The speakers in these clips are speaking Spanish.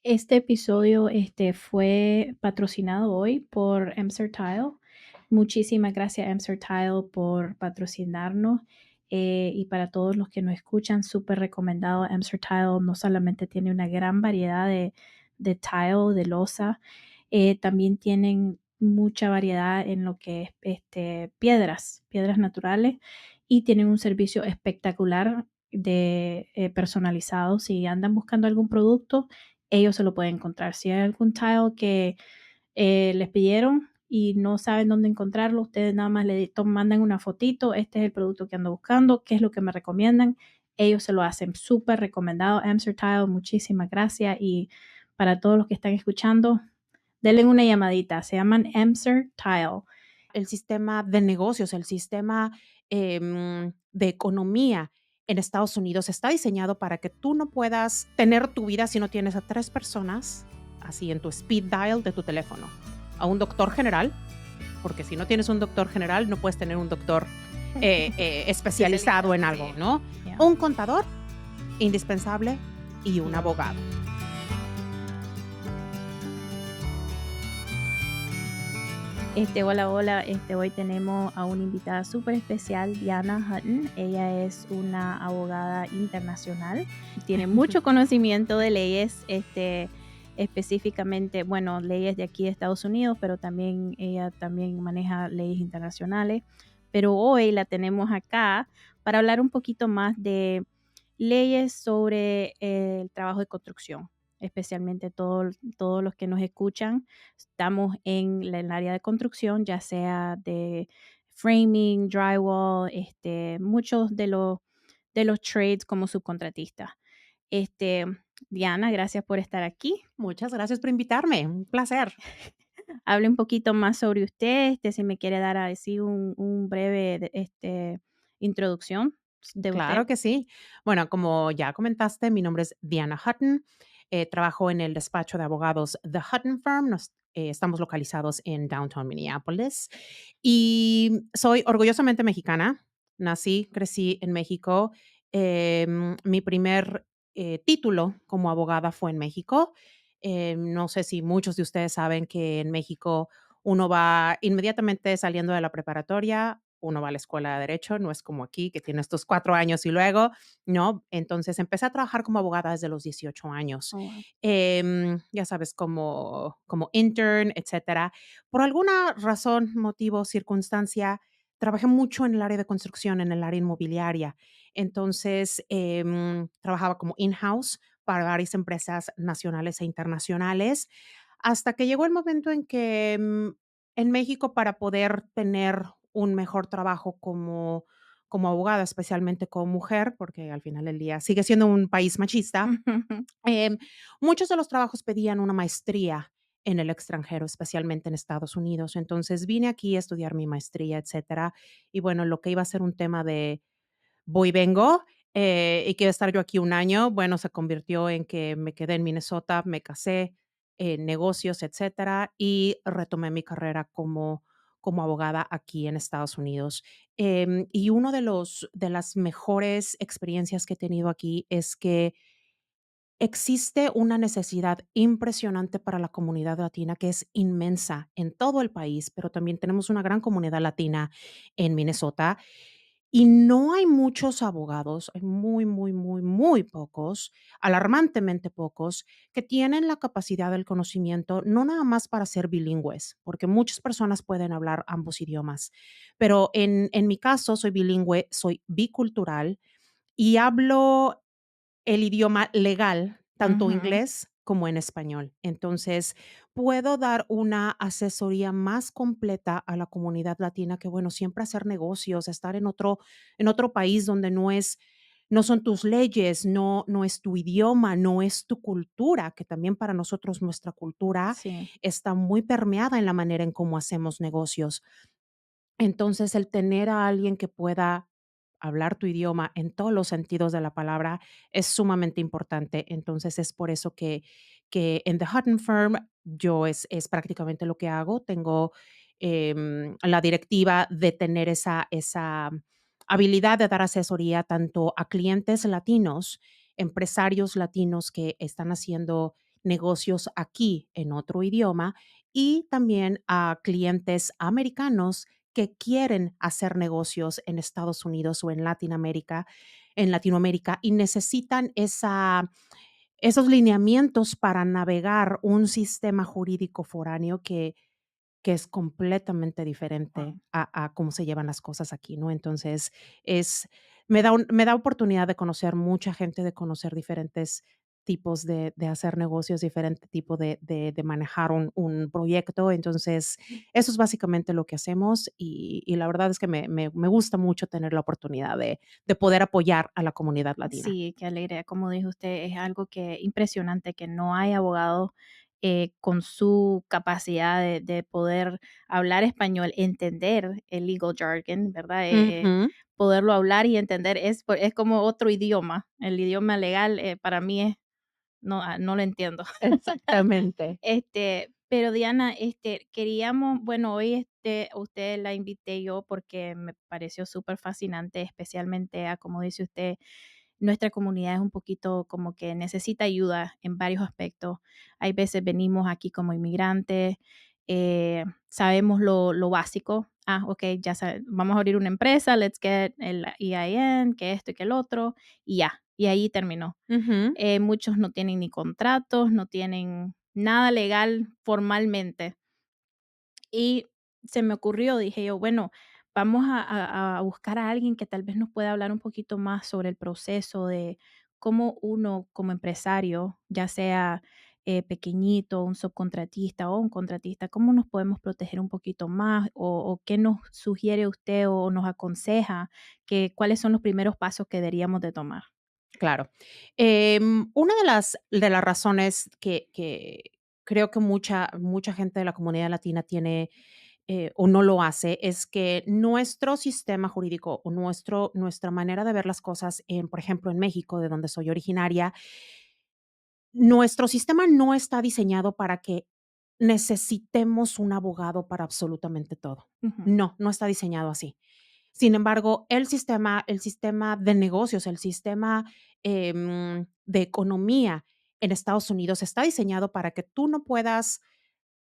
Este episodio fue patrocinado hoy por Emser Tile. Muchísimas gracias, Emser Tile, por patrocinarnos. Y para todos los que nos escuchan, súper recomendado. Emser Tile no solamente tiene una gran variedad de tile, de losa, también tienen mucha variedad en lo que es piedras naturales, y tienen un servicio espectacular de personalizado. Si andan buscando algún producto, ellos se lo pueden encontrar. Si hay algún tile que les pidieron y no saben dónde encontrarlo, ustedes nada más mandan una fotito, este es el producto que ando buscando, qué es lo que me recomiendan. Ellos se lo hacen súper recomendado. Amster Tile, muchísimas gracias. Y para todos los que están escuchando, denle una llamadita. Se llaman Amster Tile. El sistema de negocios, el sistema de economía en Estados Unidos está diseñado para que tú no puedas tener tu vida si no tienes a 3 personas así en tu speed dial de tu teléfono. A un doctor general, porque si no tienes un doctor general, no puedes tener un doctor especializado en algo, Sí. ¿no? Yeah. Un contador, indispensable, y un abogado. Hola, hoy tenemos a una invitada súper especial, Diana Hutton. Ella es una abogada internacional, tiene mucho conocimiento de leyes, específicamente, bueno, leyes de aquí de Estados Unidos, pero también ella también maneja leyes internacionales. Pero hoy la tenemos acá para hablar un poquito más de leyes sobre el trabajo de construcción, especialmente todos los que nos escuchan. Estamos en el área de construcción, ya sea de framing, drywall, muchos de los trades como subcontratistas. Este, Diana, gracias por estar aquí. Muchas gracias por invitarme, un placer. Hable un poquito más sobre usted, si me quiere dar así un breve introducción de usted. Claro que sí. Bueno, como ya comentaste, mi nombre es Diana Hutton. Trabajo en el despacho de abogados The Hutton Firm. Estamos localizados en Downtown Minneapolis y soy orgullosamente mexicana. Nací, crecí en México. Mi primer título como abogada fue en México. No sé si muchos de ustedes saben que en México uno va inmediatamente saliendo de la preparatoria, uno va a la escuela de derecho, no es como aquí que tiene estos 4 años y luego, ¿no? Entonces empecé a trabajar como abogada desde los 18 años. Oh, wow. Ya sabes, como intern, etcétera. Por alguna razón, motivo, circunstancia, trabajé mucho en el área de construcción, en el área inmobiliaria. Entonces, trabajaba como in-house para varias empresas nacionales e internacionales, hasta que llegó el momento en que en México, para poder tener un mejor trabajo como abogada, especialmente como mujer, porque al final del día sigue siendo un país machista, em, muchos de los trabajos pedían una maestría en el extranjero, especialmente en Estados Unidos. Entonces vine aquí a estudiar mi maestría, etcétera. Y bueno, lo que iba a ser un tema de voy y vengo, y que iba a estar yo aquí un año, bueno, se convirtió en que me quedé en Minnesota, me casé, negocios, etcétera, y retomé mi carrera como abogada aquí en Estados Unidos. Y uno de las mejores experiencias que he tenido aquí es que existe una necesidad impresionante para la comunidad latina que es inmensa en todo el país, pero también tenemos una gran comunidad latina en Minnesota y no hay muchos abogados, hay muy, muy, muy, muy pocos, alarmantemente pocos, que tienen la capacidad del conocimiento, no nada más para ser bilingües, porque muchas personas pueden hablar ambos idiomas, pero en mi caso soy bilingüe, soy bicultural y hablo el idioma legal, tanto Ujú. inglés como en español. Entonces, puedo dar una asesoría más completa a la comunidad latina que, bueno, siempre hacer negocios, estar en otro país donde no son tus leyes, no es tu idioma, no es tu cultura, que también para nosotros nuestra cultura Sí. está muy permeada en la manera en cómo hacemos negocios. Entonces, el tener a alguien que pueda hablar tu idioma en todos los sentidos de la palabra es sumamente importante. Entonces, es por eso que en The Hutton Firm yo es prácticamente lo que hago. Tengo la directiva de tener esa habilidad de dar asesoría tanto a clientes latinos, empresarios latinos que están haciendo negocios aquí en otro idioma y también a clientes americanos que quieren hacer negocios en Estados Unidos o en Latinoamérica y necesitan esos lineamientos para navegar un sistema jurídico foráneo que es completamente diferente Guau. a cómo se llevan las cosas aquí, ¿no? Entonces, es me da oportunidad de conocer mucha gente, de conocer diferentes tipos de hacer negocios, diferente tipo de manejar un proyecto. Entonces, eso es básicamente lo que hacemos, y la verdad es que me gusta mucho tener la oportunidad de poder apoyar a la comunidad latina. Sí, qué alegre. Como dijo usted, es algo que impresionante que no hay abogados con su capacidad de poder hablar español, entender el legal jargon, ¿verdad? Ujú, Poderlo hablar y entender es como otro idioma. El idioma legal para mí es, no, no lo entiendo. exactamente. Pero Diana, queríamos, bueno, hoy usted la invité yo porque me pareció súper fascinante, especialmente a, como dice usted, nuestra comunidad es un poquito como que necesita ayuda en varios aspectos. Hay veces venimos aquí como inmigrantes, sabemos lo básico. Ah, ok, vamos a abrir una empresa, let's get el EIN, que esto y que el otro, y ya, y ahí terminó. Ujú. Muchos no tienen ni contratos, no tienen nada legal formalmente. Y se me ocurrió, dije yo, bueno, vamos a buscar a alguien que tal vez nos pueda hablar un poquito más sobre el proceso de cómo uno como empresario, ya sea pequeñito, un subcontratista o un contratista, cómo nos podemos proteger un poquito más o qué nos sugiere usted o nos aconseja que cuáles son los primeros pasos que deberíamos de tomar. Claro. Una de las razones que creo que mucha gente de la comunidad latina tiene, o no lo hace, es que nuestro sistema jurídico o nuestra manera de ver las cosas por ejemplo, en México, de donde soy originaria, nuestro sistema no está diseñado para que necesitemos un abogado para absolutamente todo. Ujú, No, no está diseñado así. Sin embargo, el sistema de negocios, el sistema, de economía en Estados Unidos está diseñado para que tú no puedas,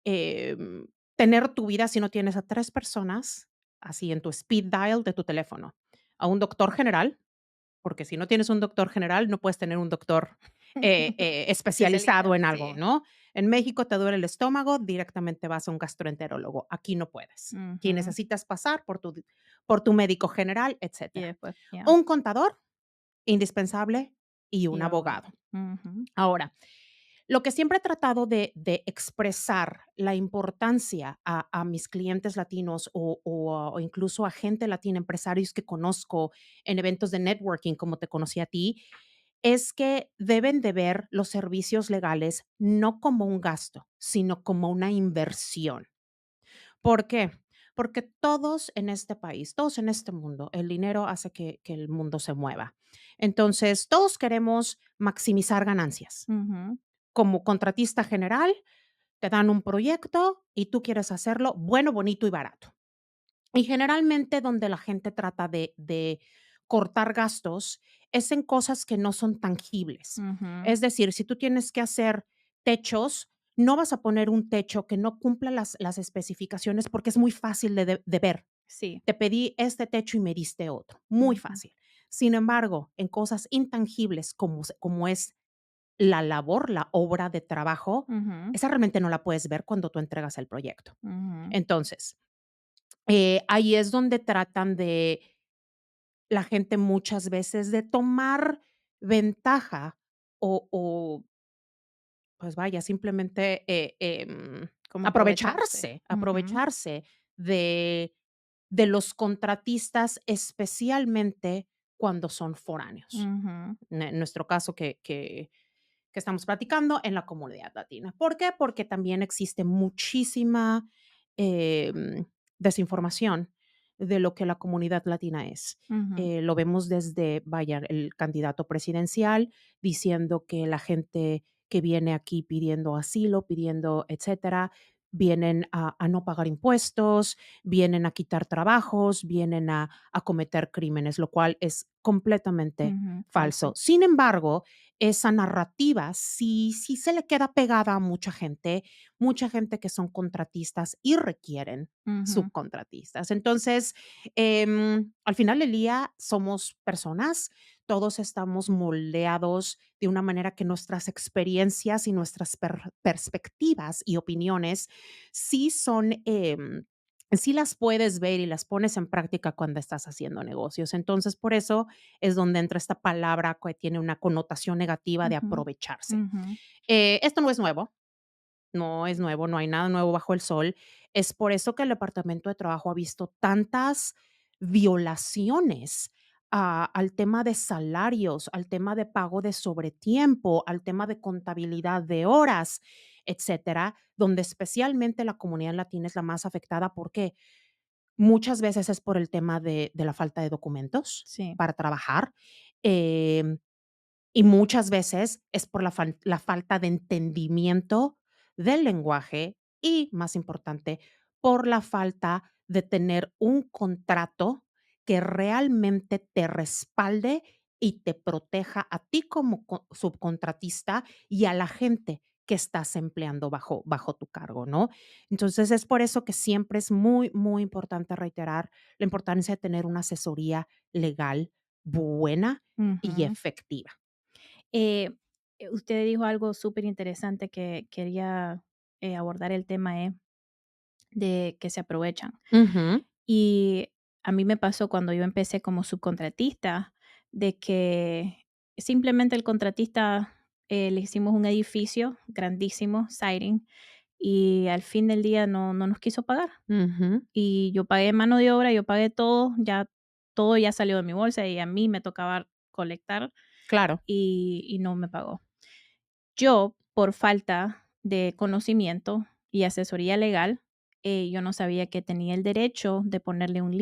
em, tener tu vida si no tienes a 3 personas, así en tu speed dial de tu teléfono. A un doctor general, porque si no tienes un doctor general, no puedes tener un doctor, especialista, especializado en algo, sí. ¿no? En México te duele el estómago, directamente vas a un gastroenterólogo. Aquí no puedes. Aquí Ujú, necesitas pasar por tu médico general, y etcétera. después, ya, Un contador, indispensable, y y un abogado. abogado. Ujú, Ahora, lo que siempre he tratado de expresar la importancia a mis clientes latinos o incluso a gente latina, empresarios que conozco en eventos de networking, como te conocí a ti, es que deben de ver los servicios legales no como un gasto, sino como una inversión. ¿Por qué? Porque todos en este país, todos en este mundo, el dinero hace que el mundo se mueva. Entonces, todos queremos maximizar ganancias. ujú, Como contratista general, te dan un proyecto y tú quieres hacerlo bueno, bonito y barato. Y generalmente donde la gente trata de cortar gastos es en cosas que no son tangibles. ujú, Es decir, si tú tienes que hacer techos, no vas a poner un techo que no cumpla las especificaciones porque es muy fácil de ver. sí, Te pedí este techo y me diste otro. Muy ujú, fácil. Sin embargo, en cosas intangibles como es la labor, la obra de trabajo, ujú, esa realmente no la puedes ver cuando tú entregas el proyecto. ujú, Entonces, ahí es donde tratan de la gente muchas veces de tomar ventaja o, pues vaya, simplemente, como aprovecharse. Ujú, aprovecharse de de los contratistas, especialmente cuando son foráneos. ujú, En nuestro caso que estamos platicando en la comunidad latina. ¿Por qué? Porque también existe muchísima desinformación de lo que la comunidad latina es. ujú, Lo vemos desde, vaya, el candidato presidencial diciendo que la gente que viene aquí pidiendo asilo, pidiendo, etcétera, vienen a no pagar impuestos, vienen a quitar trabajos, vienen a cometer crímenes, lo cual es completamente ujú, falso. falso. Sin embargo, esa narrativa sí se le queda pegada a mucha gente que son contratistas y requieren Ujú, subcontratistas. Entonces, al final del día somos personas, todos estamos moldeados de una manera que nuestras experiencias y nuestras perspectivas y opiniones sí son, sí las puedes ver y las pones en práctica cuando estás haciendo negocios. Entonces, por eso es donde entra esta palabra que tiene una connotación negativa de ujú, aprovecharse. ujú, Esto no es nuevo, no es nuevo, no hay nada nuevo bajo el sol. Es por eso que el Departamento de Trabajo ha visto tantas violaciones al tema de salarios, al tema de pago de sobretiempo, al tema de contabilidad de horas, etcétera, donde especialmente la comunidad latina es la más afectada. ¿Por qué? Muchas veces es por el tema de la falta de documentos sí, para trabajar. em, y muchas veces es por la falta de entendimiento del lenguaje y, más importante, por la falta de tener un contrato que realmente te respalde y te proteja a ti como subcontratista y a la gente que estás empleando bajo tu cargo, ¿no? Entonces es por eso que siempre es muy, muy importante reiterar la importancia de tener una asesoría legal buena y ujú. efectiva. Eh, Usted dijo algo súper interesante que quería abordar el tema de que se aprovechan. Ujú, Y a mí me pasó cuando yo empecé como subcontratista, de que simplemente el contratista le hicimos un edificio grandísimo, siding, y al fin del día no nos quiso pagar. ujú, Y yo pagué mano de obra, yo pagué todo ya salió de mi bolsa y a mí me tocaba colectar claro, y no me pagó. Yo, por falta de conocimiento y asesoría legal, yo no sabía que tenía el derecho de ponerle un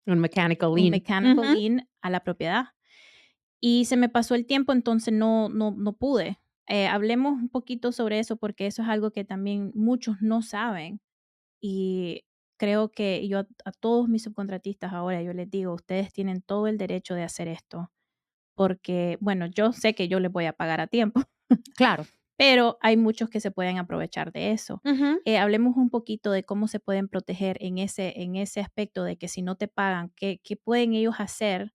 mechanical un lean. mechanical Ujú, lien a la propiedad. Y se me pasó el tiempo, entonces no pude. Hablemos un poquito sobre eso porque eso es algo que también muchos no saben. Y creo que yo a todos mis subcontratistas ahora yo les digo, ustedes tienen todo el derecho de hacer esto, porque, bueno, yo sé que yo les voy a pagar a tiempo, claro, pero hay muchos que se pueden aprovechar de eso. ujú, Hablemos un poquito de cómo se pueden proteger en ese aspecto de que si no te pagan, ¿qué pueden ellos hacer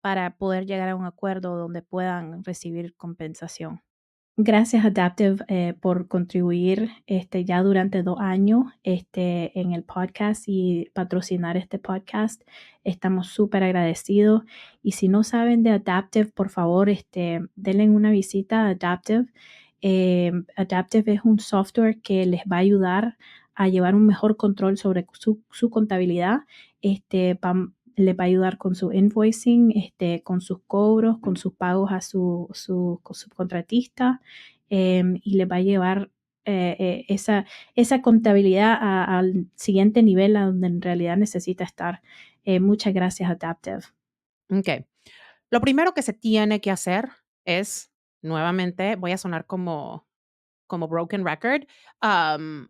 para poder llegar a un acuerdo donde puedan recibir compensación? Gracias, Adaptive, por contribuir ya durante 2 años en el podcast y patrocinar este podcast. Estamos súper agradecidos. Y si no saben de Adaptive, por favor, denle una visita a Adaptive. Adaptive es un software que les va a ayudar a llevar un mejor control sobre su contabilidad. Les va a ayudar con su invoicing, con sus cobros, con sus pagos a su subcontratista, y les va a llevar esa contabilidad al siguiente nivel a donde en realidad necesita estar. Muchas gracias, Adaptive. okey. Lo primero que se tiene que hacer es, nuevamente, voy a sonar como broken record, am,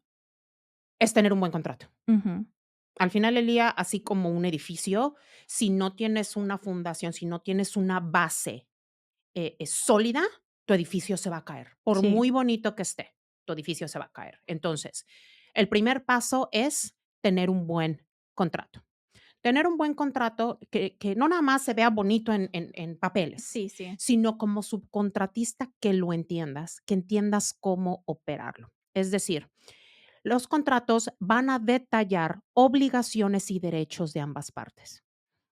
es tener un buen contrato. Ujú, Al final del día, así como un edificio, si no tienes una fundación, si no tienes una base es sólida, tu edificio se va a caer. Por sí, muy bonito que esté, tu edificio se va a caer. Entonces, el primer paso es tener un buen contrato. Tener un buen contrato que no nada más se vea bonito en papeles, sí, sí, sino como subcontratista que lo entiendas, que entiendas cómo operarlo. Es decir, los contratos van a detallar obligaciones y derechos de ambas partes.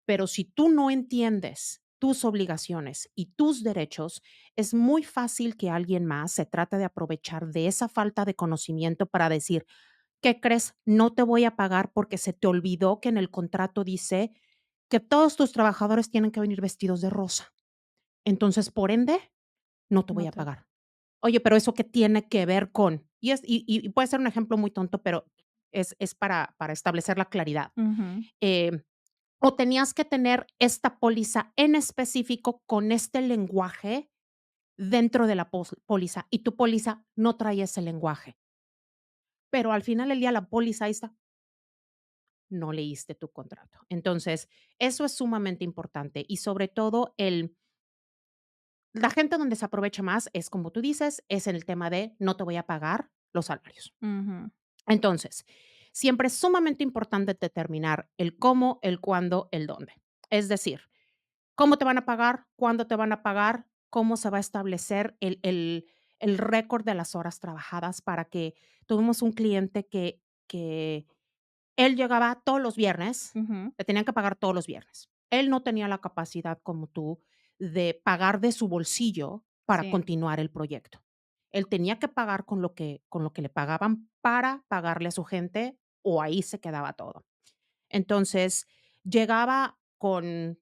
Pero si tú no entiendes tus obligaciones y tus derechos, es muy fácil que alguien más se trate de aprovechar de esa falta de conocimiento para decir, ¿qué crees? No te voy a pagar porque se te olvidó que en el contrato dice que todos tus trabajadores tienen que venir vestidos de rosa. Entonces, por ende, no te voy no a te pagar. Oye, pero eso qué tiene que ver con, y puede ser un ejemplo muy tonto, pero es para establecer la claridad. ujú, Eh, o tenías que tener esta póliza en específico con este lenguaje dentro de la póliza y tu póliza no trae ese lenguaje. Pero al final del día la póliza ahí está, no leíste tu contrato. Entonces, eso es sumamente importante y sobre todo La gente donde se aprovecha más es, como tú dices, es en el tema de no te voy a pagar los salarios. Ujú. Entonces, siempre es sumamente importante determinar el cómo, el cuándo, el dónde. Es decir, cómo te van a pagar, cuándo te van a pagar, cómo se va a establecer el récord de las horas trabajadas para que tuvimos un cliente que él llegaba todos los viernes, Ujú. le tenían que pagar todos los viernes. Él no tenía la capacidad como tú de pagar de su bolsillo para Sí. continuar el proyecto. Él tenía que pagar con lo que le pagaban para pagarle a su gente, o ahí se quedaba todo. Entonces, llegaba con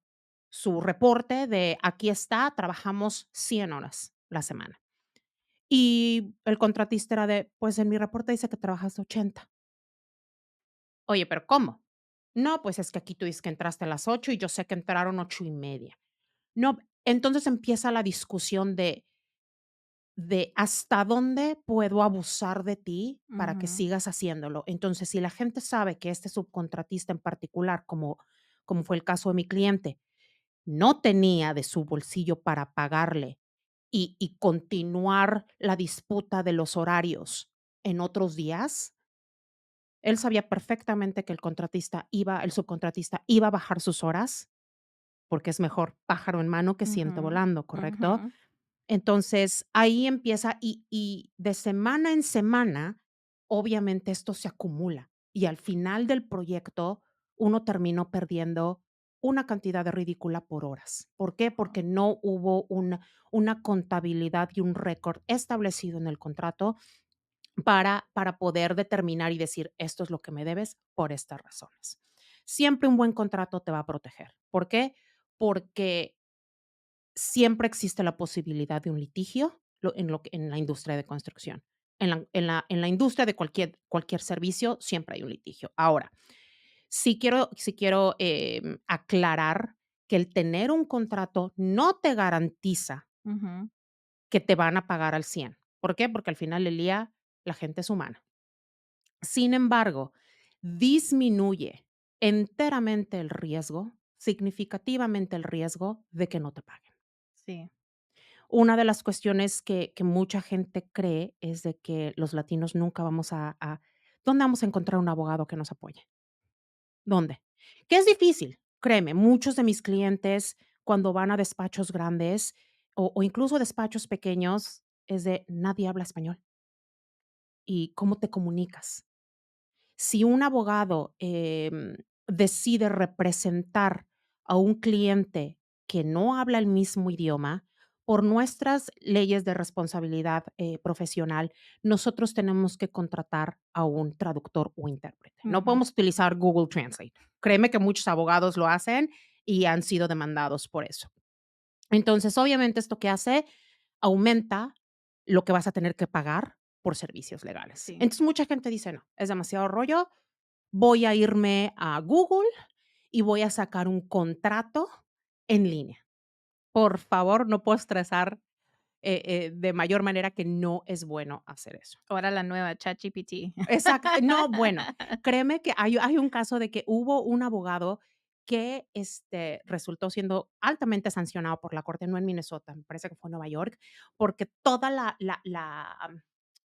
su reporte de: "Aquí está, trabajamos 100 horas la semana". Y el contratista era de: "Pues en mi reporte dice que trabajas 80". "Oye, ¿pero cómo?". "No, pues es que aquí tú dices que entraste a las 8 y yo sé que entraron 8:30". No, entonces empieza la discusión de hasta dónde puedo abusar de ti para que Ujú. sigas haciéndolo. Entonces, si la gente sabe que este subcontratista en particular, como fue el caso de mi cliente, no tenía de su bolsillo para pagarle y continuar la disputa de los horarios en otros días, él sabía perfectamente que el subcontratista iba a bajar sus horas, porque es mejor pájaro en mano que ciento Ujú. volando, Ujú. ¿correcto? Entonces, ahí empieza y de semana en semana, obviamente esto se acumula y al final del proyecto uno terminó perdiendo una cantidad de ridícula por horas. ¿Por qué? Porque no hubo una contabilidad y un récord establecido en el contrato para poder determinar y decir: "Esto es lo que me debes por estas razones". Siempre un buen contrato te va a proteger. ¿Por qué? Porque siempre existe la posibilidad de un litigio en la industria de construcción. En la industria de cualquier servicio siempre hay un litigio. Ahora, sí quiero, aclarar que el tener un contrato no te garantiza Ujú. que te van a pagar al 100. ¿Por qué? Porque al final del día la gente es humana. Sin embargo, disminuye enteramente el riesgo, significativamente el riesgo de que no te paguen. Sí. Una de las cuestiones que mucha gente cree es de que los latinos nunca vamos a ¿dónde vamos a encontrar un abogado que nos apoye? ¿Dónde? Que es difícil, créeme, muchos de mis clientes cuando van a despachos grandes o incluso despachos pequeños, es de nadie habla español, ¿y cómo te comunicas? Si un abogado, decide representar a un cliente que no habla el mismo idioma, por nuestras leyes de responsabilidad, profesional, nosotros tenemos que contratar a un traductor o intérprete. No Ujú. podemos utilizar Google Translate. Créeme que muchos abogados lo hacen y han sido demandados por eso. Entonces, obviamente, ¿esto qué hace? Aumenta lo que vas a tener que pagar por servicios legales. Sí. Entonces, mucha gente dice: "No, es demasiado rollo, voy a irme a Google y voy a sacar un contrato en línea". Por favor, no puedo estresar, de mayor manera que no es bueno hacer eso. Ahora la nueva ChatGPT. No, bueno, créeme que hay un caso de que hubo un abogado que, resultó siendo altamente sancionado por la corte, no en Minnesota, me parece que fue en Nueva York, porque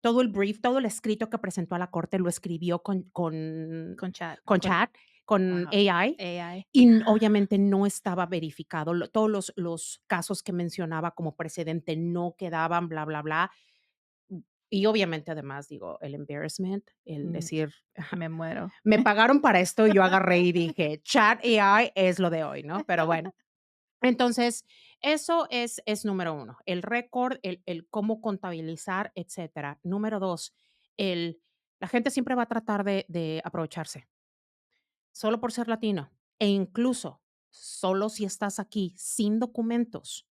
todo el brief, todo el escrito que presentó a la corte lo escribió Con chat, con con chat, con wow, AI, AI. y obviamente no estaba verificado. Todos los casos que mencionaba como precedente no quedaban, bla, bla, bla. Y obviamente, además, digo, el embarrassment, el Mm, decir, me muero. me pagaron para esto y yo agarré y dije, chat AI es lo de hoy, ¿no? Pero bueno, entonces, eso es número uno, el récord, el cómo contabilizar, etcétera. Número dos, la gente siempre va a tratar de aprovecharse, solo por ser latino, e incluso solo si estás aquí sin documentos,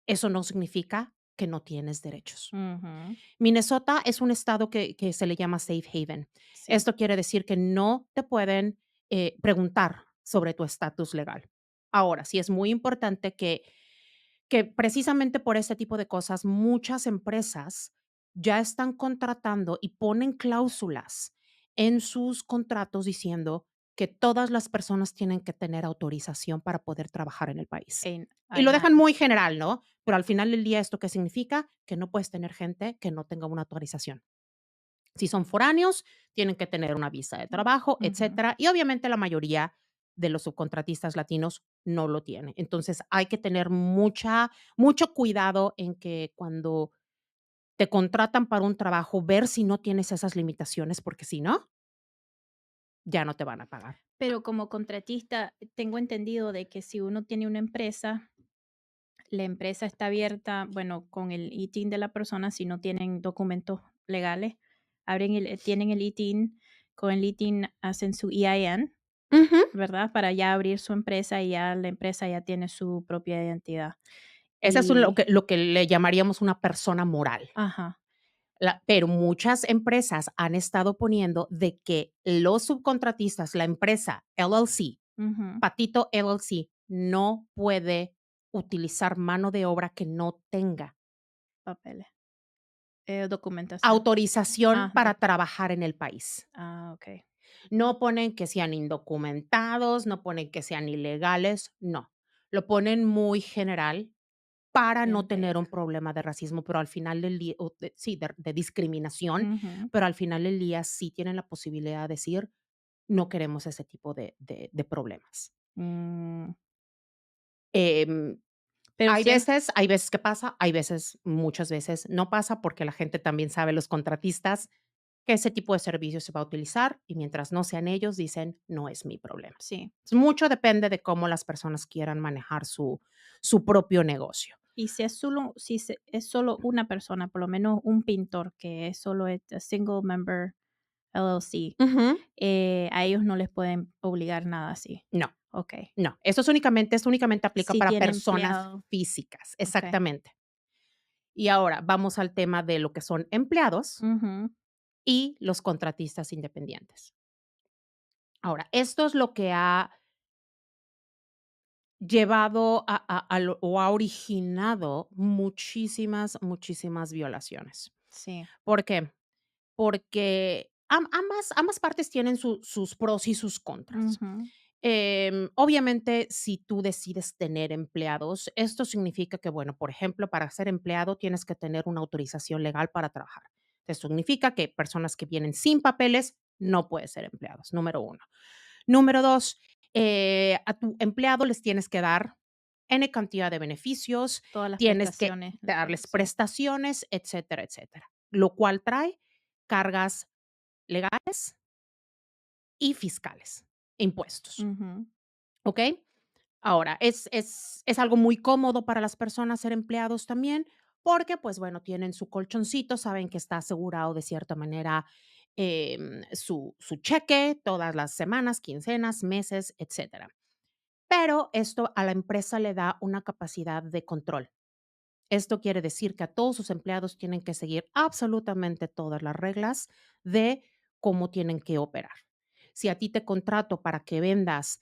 eso no significa que no tienes derechos. Ujú. Minnesota es un estado que se le llama safe haven. Sí. Esto quiere decir que no te pueden, preguntar sobre tu estatus legal. Ahora, sí es muy importante que precisamente por este tipo de cosas, muchas empresas ya están contratando y ponen cláusulas en sus contratos diciendo que todas las personas tienen que tener autorización para poder trabajar en el país. Y lo dejan I-9. muy general, ¿no? Pero al final del día, ¿esto qué significa? Que no puedes tener gente que no tenga una autorización. Si son foráneos, tienen que tener una visa de trabajo, Ujú. etcétera. Y obviamente la mayoría de los subcontratistas latinos no lo tienen. Entonces hay que tener mucho cuidado en que cuando te contratan para un trabajo, ver si no tienes esas limitaciones, porque si no, ya no te van a pagar. Pero como contratista, tengo entendido de que si uno tiene una empresa, la empresa está abierta, bueno, con el ITIN de la persona, si no tienen documentos legales, tienen el ITIN, con el ITIN hacen su EIN, Ujú. ¿verdad? Para ya abrir su empresa y ya la empresa ya tiene su propia identidad. Esa es lo Y que le llamaríamos una persona moral. ajá, Pero muchas empresas han estado poniendo de que los subcontratistas, la empresa LLC, ujú, Patito LLC, no puede utilizar mano de obra que no tenga papeles, documentación. autorización Ah, para trabajar en el país. okey. No ponen que sean indocumentados, no ponen que sean ilegales, no. Lo ponen muy general para no Bien tener vague. un problema de racismo, pero al final del día, o sí, de discriminación, Ujú. pero al final del día sí tienen la posibilidad de decir: "No queremos ese tipo de problemas". Mm, Em, pero si es hay veces que pasa, hay veces, muchas veces no pasa, porque la gente también sabe, los contratistas, que ese tipo de servicio se va a utilizar, y mientras no sean ellos, dicen: "No es mi problema". sí. Mucho depende de cómo las personas quieran manejar su propio negocio. Y si es solo una persona, por lo menos un pintor que es solo a single member LLC, Ujú. a ellos no les pueden obligar nada así. No. Okey. No, esto únicamente aplica Si para tiene personas empleado, físicas, okey. exactamente. Y ahora vamos al tema de lo que son empleados Ujú. y los contratistas independientes. Ahora, esto es lo que ha llevado o ha originado muchísimas violaciones. Sí. ¿Por qué? Porque ambas partes tienen sus pros y sus contras. Ujú. Obviamente, si tú decides tener empleados, esto significa que, bueno, por ejemplo, para ser empleado tienes que tener una autorización legal para trabajar. Esto significa que personas que vienen sin papeles no pueden ser empleados, número uno. Número dos, a tu empleado les tienes que dar N cantidad de beneficios, Todas las tienes que prestaciones, darles sí. prestaciones, etcétera, etcétera, lo cual trae cargas legales y fiscales, impuestos, Ujú. ¿ok? Ahora, es algo muy cómodo para las personas ser empleados también, porque, pues, bueno, tienen su colchoncito, saben que está asegurado de cierta manera, su cheque todas las semanas, quincenas, meses, etcétera. Pero esto a la empresa le da una capacidad de control. Esto quiere decir que a todos sus empleados tienen que seguir absolutamente todas las reglas de cómo tienen que operar. Si a ti te contrato para que vendas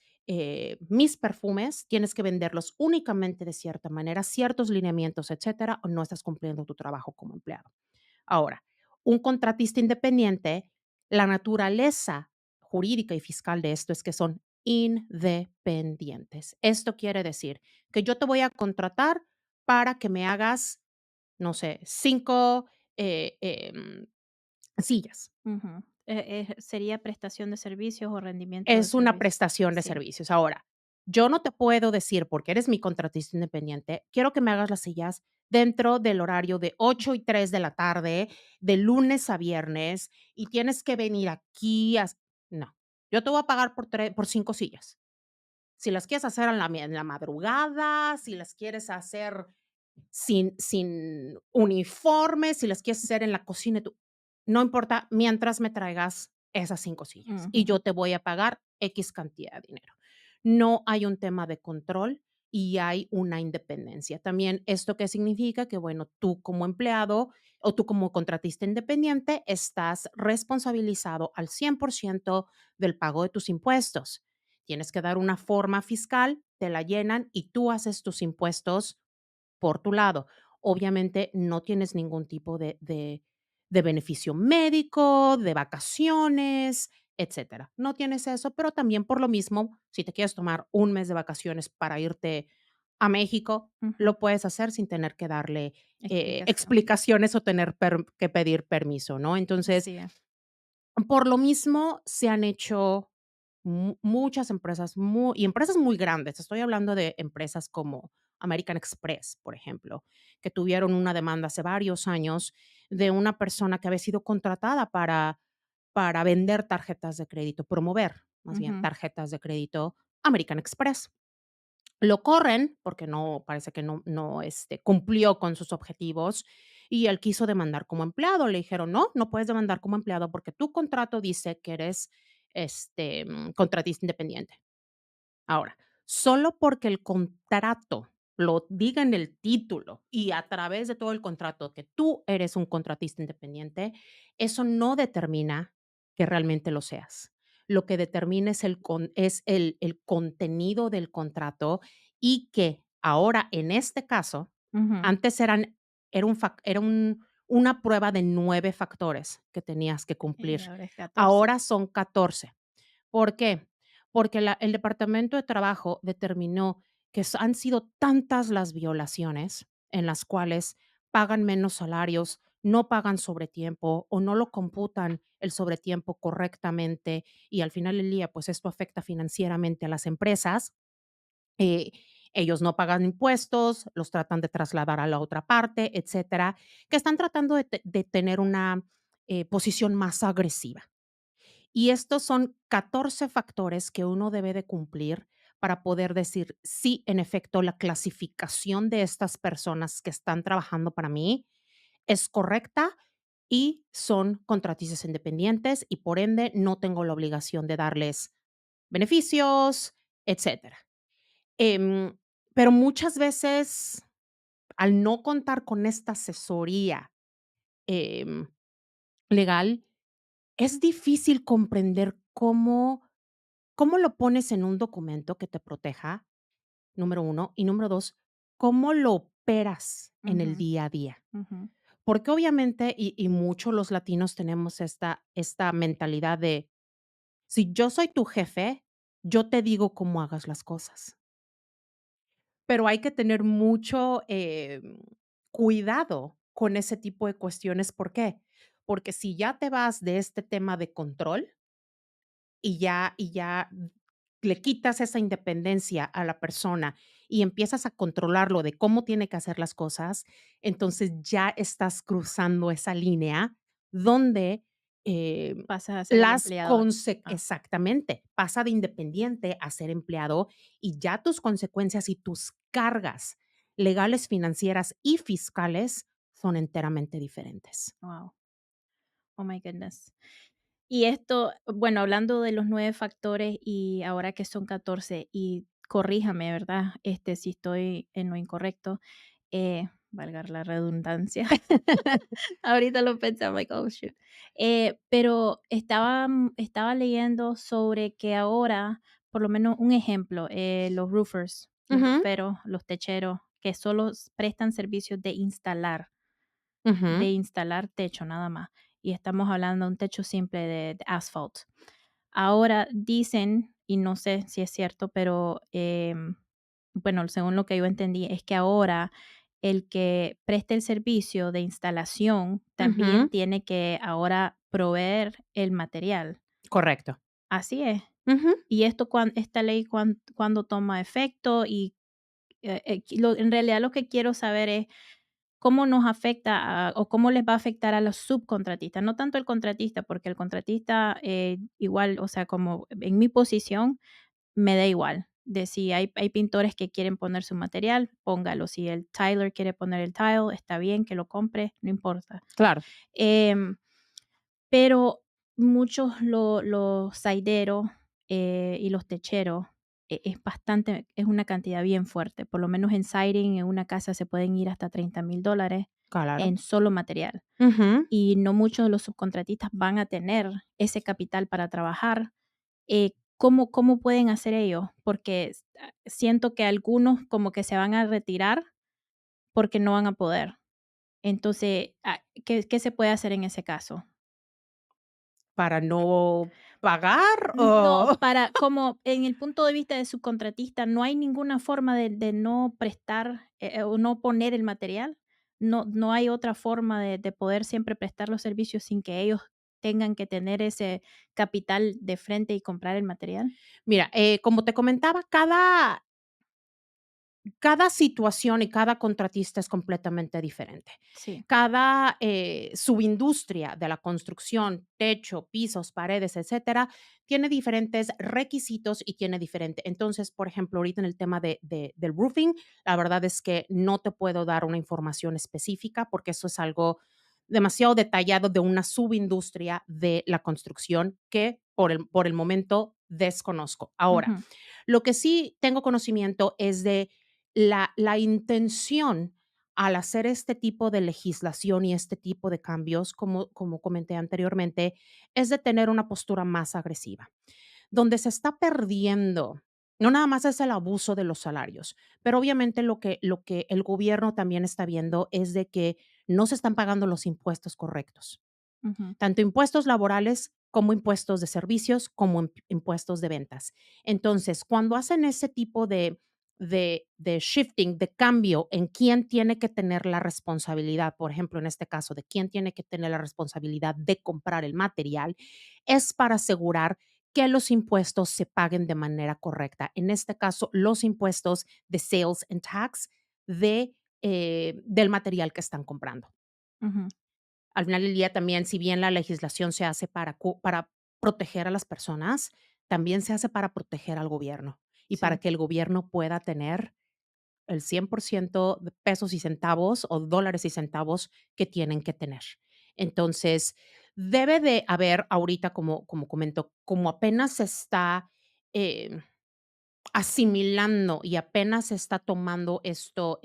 mis perfumes, tienes que venderlos únicamente de cierta manera, ciertos lineamientos, etcétera, o no estás cumpliendo tu trabajo como empleado. Ahora, un contratista independiente, la naturaleza jurídica y fiscal de esto es que son independientes. Esto quiere decir que yo te voy a contratar para que me hagas, no sé, 5 sillas. Ujú. ¿Sería prestación de servicios o rendimiento de Es una servicio? prestación de Sí. servicios. Ahora, yo no te puedo decir, porque eres mi contratista independiente, quiero que me hagas las sillas dentro del horario de 8 y 3 de la tarde, de lunes a viernes, y tienes que venir aquí a no, yo te voy a pagar por 5 sillas. Si las quieres hacer en la madrugada, si las quieres hacer sin uniforme, si las quieres hacer en la cocina, tú no importa, mientras me traigas esas 5 sillas, y Ujú. yo te voy a pagar X cantidad de dinero. No hay un tema de control y hay una independencia. También, ¿esto qué significa? Que, bueno, tú como empleado o tú como contratista independiente estás responsabilizado al 100% del pago de tus impuestos. Tienes que dar una forma fiscal, te la llenan y tú haces tus impuestos por tu lado. Obviamente, no tienes ningún tipo de beneficio médico, de vacaciones, etcétera. No tienes eso, pero también por lo mismo, si te quieres tomar un mes de vacaciones para irte a México, Ujú. lo puedes hacer sin tener que darle, Explicación. explicaciones o tener que pedir permiso, ¿no? Entonces, Así es. por lo mismo, se han hecho muchas empresas y empresas muy grandes. Estoy hablando de empresas como American Express, por ejemplo, que tuvieron una demanda hace varios años de una persona que había sido contratada para vender tarjetas de crédito, promover más bien Ujú. tarjetas de crédito American Express. Lo corren porque no, parece que no cumplió con sus objetivos y él quiso demandar como empleado. Le dijeron: "No, no puedes demandar como empleado porque tu contrato dice que eres, contratista independiente". Ahora, solo porque el contrato lo diga en el título y a través de todo el contrato que tú eres un contratista independiente, eso no determina que realmente lo seas. Lo que determina es el contenido del contrato y que ahora, en este caso, Ujú. antes era una prueba de 9 factores que tenías que Y cumplir. ahora es 14. Ahora son 14. ¿Por qué? Porque el Departamento de Trabajo determinó que han sido tantas las violaciones en las cuales pagan menos salarios, no pagan sobretiempo o no lo computan el sobretiempo correctamente y al final del día, pues esto afecta financieramente a las empresas. eh, Ellos no pagan impuestos, los tratan de trasladar a la otra parte, etcétera, que están tratando de tener una posición más agresiva. Y estos son 14 factores que uno debe de cumplir para poder decir, sí, en efecto, la clasificación de estas personas que están trabajando para mí es correcta y son contratistas independientes y por ende no tengo la obligación de darles beneficios, etcétera. Em, pero muchas veces, al no contar con esta asesoría em, legal, es difícil comprender ¿cómo lo pones en un documento que te proteja? Número uno. Y número 2, ¿cómo lo operas en el Ujú. día a día? Ujú. Porque obviamente, y muchos los latinos tenemos esta mentalidad de, si yo soy tu jefe, yo te digo cómo hagas las cosas. Pero hay que tener mucho, cuidado con ese tipo de cuestiones, ¿por qué? Porque si ya te vas de este tema de control, y ya le quitas esa independencia a la persona y empiezas a controlarlo de cómo tiene que hacer las cosas, entonces ya estás cruzando esa línea donde, eh, Pasas a ser el las empleador. conse Ah, exactamente, pasa de independiente a ser empleado y ya tus consecuencias y tus cargas legales, financieras y fiscales son enteramente diferentes. wow. Oh my goodness. Y esto, bueno, hablando de los 9 factores y ahora que son 14 y corríjame, ¿verdad? Si estoy en lo incorrecto, valga la redundancia. Ahorita lo pensé, I'm like, oh shoot. Pero estaba leyendo sobre que ahora, por lo menos un ejemplo, los Ujú, ruferos, los techeros, que solo prestan servicios de ujú, instalar techo nada más. Y estamos hablando de un techo simple de asphalt. Ahora dicen, y no sé si es cierto, pero bueno, según lo que yo entendí, es que ahora el que preste el servicio de instalación también ujú, tiene que ahora proveer el material. correcto. Así es. Ujú. Y esto, esta ley, cuando toma efecto y en realidad lo que quiero saber es cómo nos afecta o cómo les va a afectar a los subcontratistas, no tanto el contratista, porque el contratista igual, o sea, como en mi posición, me da igual. De si hay pintores que quieren poner su material, póngalo. Si el Tyler quiere poner el tile, está bien que lo compre, no importa. Claro. Em, pero muchos los saideros y los techeros es una cantidad bien fuerte. Por lo menos en siding, en una casa se pueden ir hasta $30,000 Claro. en solo material. Ujú. Y no muchos de los subcontratistas van a tener ese capital para trabajar. ¿Cómo pueden hacer ellos? Porque siento que algunos como que se van a retirar porque no van a poder. Entonces, ¿qué se puede hacer en ese caso? Para no. ¿Pagar No, o? para como en el punto de vista de subcontratista, ¿no hay ninguna forma de no prestar, o no poner el material? ¿No hay otra forma de poder siempre prestar los servicios sin que ellos tengan que tener ese capital de frente y comprar el material? Mira, como te comentaba, cada situación y cada contratista es completamente diferente. Sí. Cada, subindustria de la construcción, techo, pisos, paredes, etcétera, tiene diferentes requisitos y tiene diferente. Entonces, por ejemplo, ahorita en el tema del roofing, la verdad es que no te puedo dar una información específica, porque eso es algo demasiado detallado de una subindustria de la construcción que por el momento desconozco. Ahora, Ujú, lo que sí tengo conocimiento es de la intención al hacer este tipo de legislación y este tipo de cambios, como comenté anteriormente, es de tener una postura más agresiva, donde se está perdiendo, no nada más es el abuso de los salarios, pero obviamente lo que el gobierno también está viendo es de que no se están pagando los impuestos correctos, ujú, tanto impuestos laborales como impuestos de servicios, como impuestos de ventas. Entonces, cuando hacen ese tipo de shifting, de cambio en quién tiene que tener la responsabilidad, por ejemplo, en este caso, de quién tiene que tener la responsabilidad de comprar el material, es para asegurar que los impuestos se paguen de manera correcta. En este caso, los impuestos de sales and tax del material que están comprando. ujú. Al final del día también, si bien la legislación se hace para proteger a las personas, también se hace para proteger al gobierno y para Sí. que el gobierno pueda tener el 100% de pesos y centavos o dólares y centavos que tienen que tener. Entonces, debe de haber ahorita, como comento, como apenas se está, em, asimilando y apenas se está tomando esto,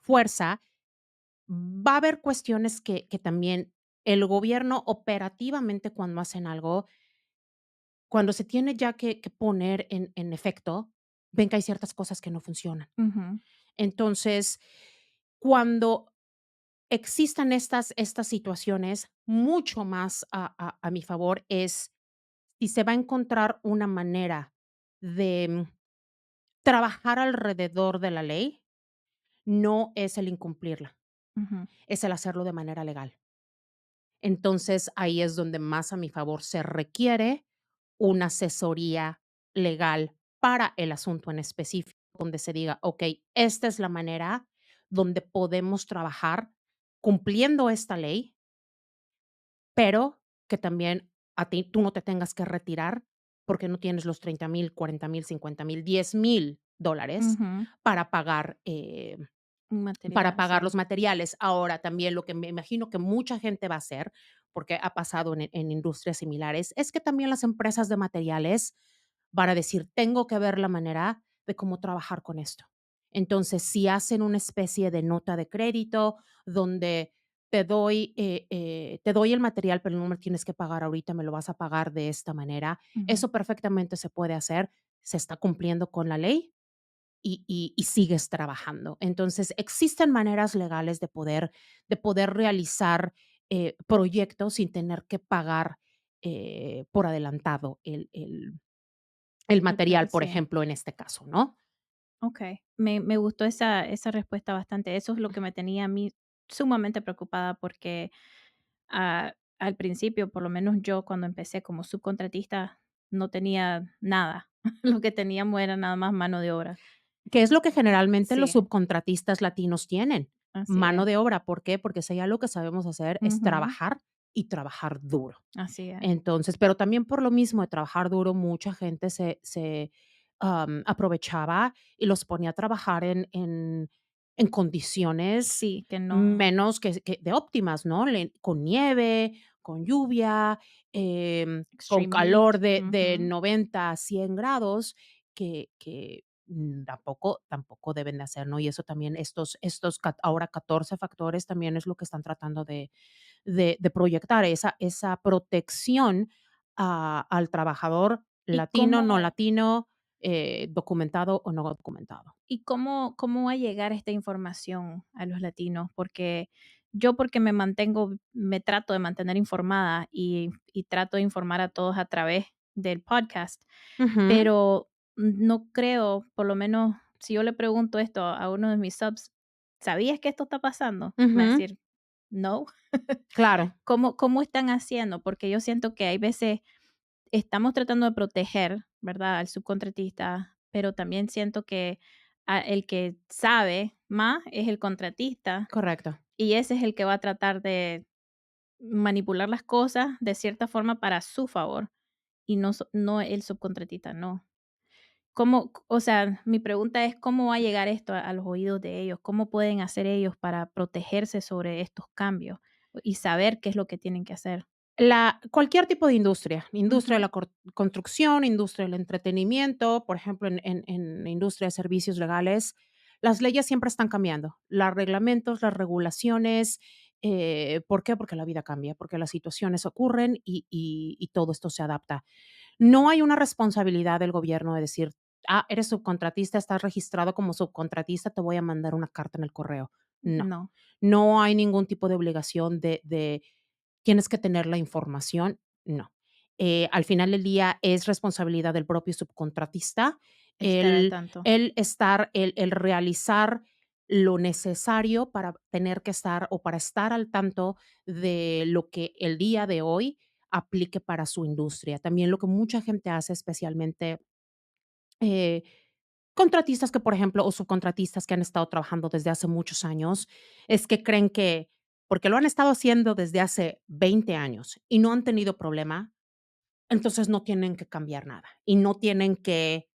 fuerza, va a haber cuestiones que también el gobierno operativamente cuando hacen algo, cuando se tiene ya que poner en efecto, ven que hay ciertas cosas que no funcionan. Ujú, Entonces, cuando existan estas situaciones, mucho más a mi favor es si se va a encontrar una manera de trabajar alrededor de la ley, no es el incumplirla, ujú, es el hacerlo de manera legal. Entonces, ahí es donde más a mi favor se requiere una asesoría legal para el asunto en específico, donde se diga, okey, esta es la manera donde podemos trabajar cumpliendo esta ley, pero que también a ti tú no te tengas que retirar porque no tienes los 30,000, 40,000, 50,000, $10,000 ujú. para pagar, Un para material, pagar sí. los materiales. Ahora, también lo que me imagino que mucha gente va a hacer, porque ha pasado en industrias similares, es que también las empresas de materiales van a decir: "Tengo que ver la manera de cómo trabajar con esto". Entonces, si hacen una especie de nota de crédito donde te doy el material, pero no me tienes que pagar ahorita, me lo vas a pagar de esta manera, Ujú, eso perfectamente se puede hacer, se está cumpliendo con la ley y sigues trabajando. Entonces, existen maneras legales de poder realizar, proyectos sin tener que pagar, por adelantado el material, por sí. ejemplo, en este caso, ¿no? Okey, me gustó esa respuesta bastante. Eso es lo que me tenía a mí sumamente preocupada porque, al principio, por lo menos yo cuando empecé como subcontratista, no tenía nada. Lo que teníamos era nada más mano de obra. ¿Qué es lo que generalmente los Sí, subcontratistas latinos tienen? así Mano es. de obra, ¿por qué? Porque si hay algo que sabemos hacer es Ujú, trabajar y trabajar duro. así es. Entonces, pero también por lo mismo de trabajar duro, mucha gente se aprovechaba y los ponía a trabajar en condiciones Sí, que no menos que de óptimas, ¿no? Con nieve, con lluvia, con extreme heat. calor de Ujú, 90 a 100 grados, que tampoco deben de hacer, ¿no? Y eso también, ahora 14 factores también es lo que están tratando de proyectar esa protección al trabajador ¿y latino, no cómo latino, documentado o no documentado. cómo va a llegar esta información a los latinos? Porque yo porque me trato de mantener informada y trato de informar a todos a través del podcast, Ujú, pero no creo, por lo menos si yo le pregunto esto a uno de mis subs, ¿sabías que esto está pasando? Me va a ujú, decir, no. claro, ¿Cómo están haciendo? Porque yo siento que hay veces estamos tratando de proteger, ¿verdad?, al subcontratista, pero también siento que el que sabe más es el contratista correcto. y ese es el que va a tratar de manipular las cosas de cierta forma para su favor y no el subcontratista, no. O sea, mi pregunta es, ¿cómo va a llegar esto a los oídos de ellos? ¿Cómo pueden hacer ellos para protegerse sobre estos cambios y saber qué es lo que tienen que hacer? Cualquier tipo de industria, industria de Ujú, la construcción, industria del entretenimiento, por ejemplo, en la industria de servicios legales, las leyes siempre están cambiando, los reglamentos, las regulaciones, ¿por qué? Porque la vida cambia, porque las situaciones ocurren y todo esto se adapta. No hay una responsabilidad del gobierno de decir: "Ah, eres subcontratista, estás registrado como subcontratista, te voy a mandar una carta en el correo". No, no, no hay ningún tipo de obligación de tienes que tener la información, no. Al final del día es responsabilidad del propio subcontratista estar al el tanto. el realizar lo necesario para tener que estar o para estar al tanto de lo que el día de hoy aplique para su industria. También lo que mucha gente hace, especialmente, eh, contratistas que, por ejemplo, o subcontratistas que han estado trabajando desde hace muchos años, es que creen que porque lo han estado haciendo desde hace 20 años y no han tenido problema, entonces no tienen que cambiar nada y no tienen que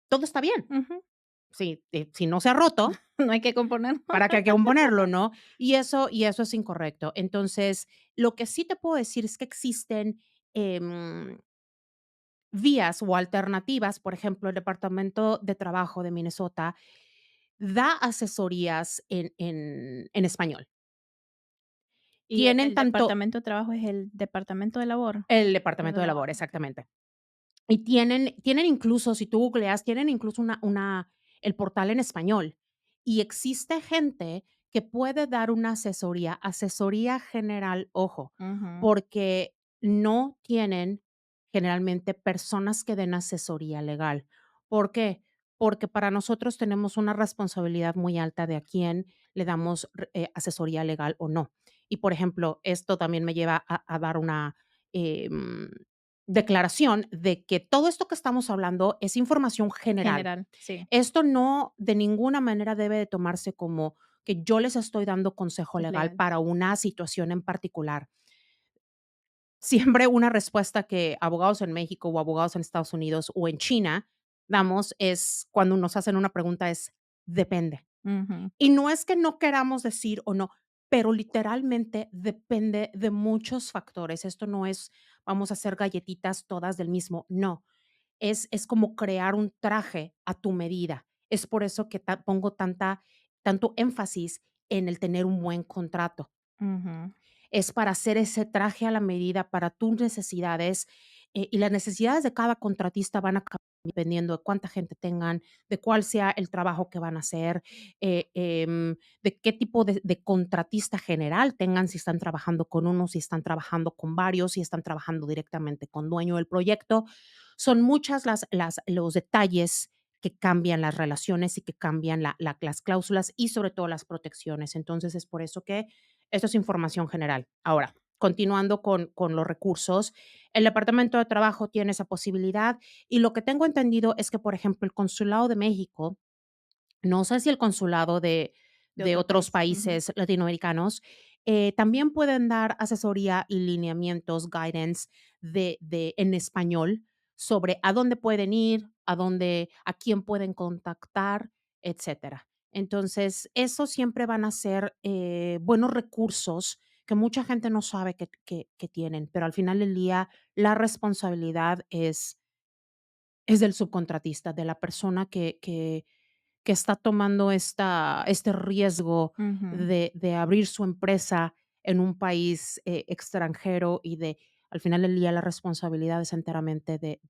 todo está bien. Ujú. Si, si no se ha roto, No hay que componer. ¿para qué hay que componerlo, no? Y eso es incorrecto. Entonces, lo que sí te puedo decir es que existen, em vías o alternativas, por ejemplo, el Departamento de Trabajo de Minnesota da asesorías en español. Y Tienen el tanto departamento de trabajo es el departamento de labor, el o Departamento de de labor, Labor, okey. exactamente. Y tienen incluso, si tú googleas, tienen incluso una el portal en español. Y existe gente que puede dar una asesoría general, ojo, Ujú, porque no tienen generalmente personas que den asesoría legal. ¿Por qué? Porque para nosotros tenemos una responsabilidad muy alta de a quién le damos asesoría legal o no. Y, por ejemplo, esto también me lleva a dar una, em, declaración de que todo esto que estamos hablando es información general. general, sí, Esto no de ninguna manera debe de tomarse como que yo les estoy dando consejo es legal legal. para una situación en particular. Siempre una respuesta que abogados en México o abogados en Estados Unidos o en China damos es cuando nos hacen una pregunta es depende. Ujú, Y no es que no queramos decir o no, pero literalmente depende de muchos factores. Esto no es vamos a hacer galletitas todas del mismo, no. Es como crear un traje a tu medida. Es por eso que pongo tanto énfasis en el tener un buen contrato. ujú, Es para hacer ese traje a la medida para tus necesidades, y las necesidades de cada contratista van a cambiar dependiendo de cuánta gente tengan, de cuál sea el trabajo que van a hacer, de qué tipo de contratista general tengan, si están trabajando con uno, si están trabajando con varios, si están trabajando directamente con dueño del proyecto. Son muchas los detalles que cambian las relaciones y que cambian las cláusulas y sobre todo las protecciones. Entonces, es por eso que esto es información general. Ahora, continuando con los recursos, el Departamento de Trabajo tiene esa posibilidad y lo que tengo entendido es que, por ejemplo, el Consulado de México, no sé si el consulado de de otro otros país, ujú, países latinoamericanos, también pueden dar asesoría y lineamientos, guidance en español sobre a dónde pueden ir, a quién pueden contactar, etcétera. Entonces, eso siempre van a ser buenos recursos que mucha gente no sabe que tienen, pero al final del día la responsabilidad es del subcontratista, de la persona que está tomando este riesgo ujú, de abrir su empresa en un país, extranjero y al final del día, la responsabilidad es enteramente de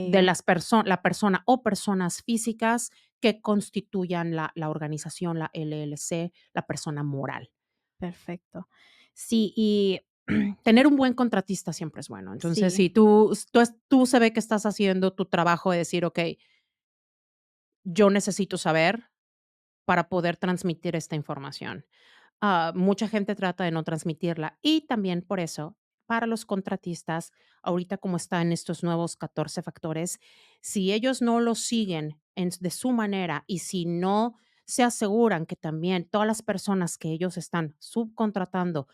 de ellos. la persona o personas físicas que constituyan la organización, la LLC, la persona moral. Perfecto. Sí, y Tener un buen contratista siempre es bueno. Entonces, sí, si tú se ve que estás haciendo tu trabajo de decir: "Okey, yo necesito saber para poder transmitir esta información". Mucha gente trata de no transmitirla y también por eso, para los contratistas, ahorita como están estos nuevos 14 factores, si ellos no lo siguen de su manera y si no se aseguran que también todas las personas que ellos están subcontratando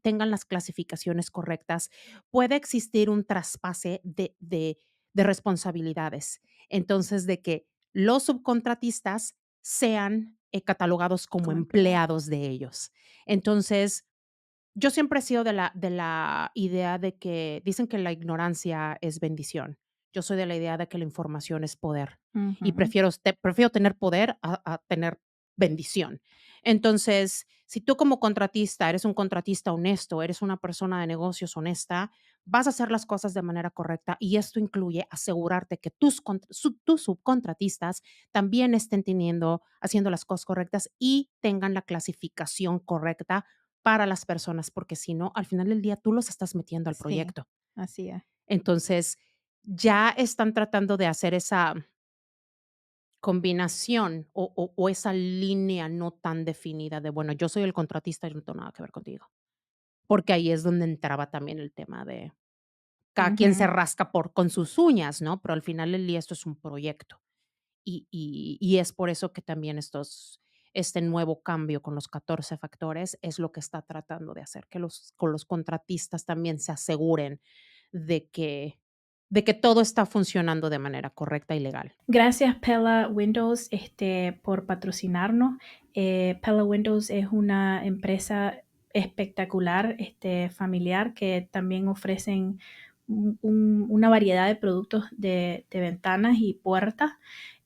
tengan las clasificaciones correctas, puede existir un traspase de responsabilidades. Entonces, de que los subcontratistas sean, catalogados como como empleado. empleados de ellos. Entonces, yo siempre he sido de la idea de que dicen que la ignorancia es bendición. Yo soy de la idea de que la información es poder y Ujú. prefiero tener poder a tener bendición. Entonces, si tú como contratista eres un contratista honesto, eres una persona de negocios honesta, vas a hacer las cosas de manera correcta y esto incluye asegurarte que tus subcontratistas también estén haciendo las cosas correctas y tengan la clasificación correcta para las personas, porque si no, al final del día tú los estás metiendo al Sí, proyecto. así es. Entonces, ya están tratando de hacer esa combinación o esa línea no tan definida de, bueno, yo soy el contratista, yo no tengo nada que ver contigo. Porque ahí es donde entraba también el tema de cada quien se Ujú. rasca con sus uñas, ¿no? Pero al final del día esto es un proyecto. Y es por eso que también este nuevo cambio con los 14 factores es lo que está tratando de hacer, que con los contratistas también se aseguren de que todo está funcionando de manera correcta y legal. Gracias, Pella Windows, por patrocinarnos. Pella Windows es una empresa espectacular, familiar, que también ofrecen una variedad de productos de ventanas y puertas.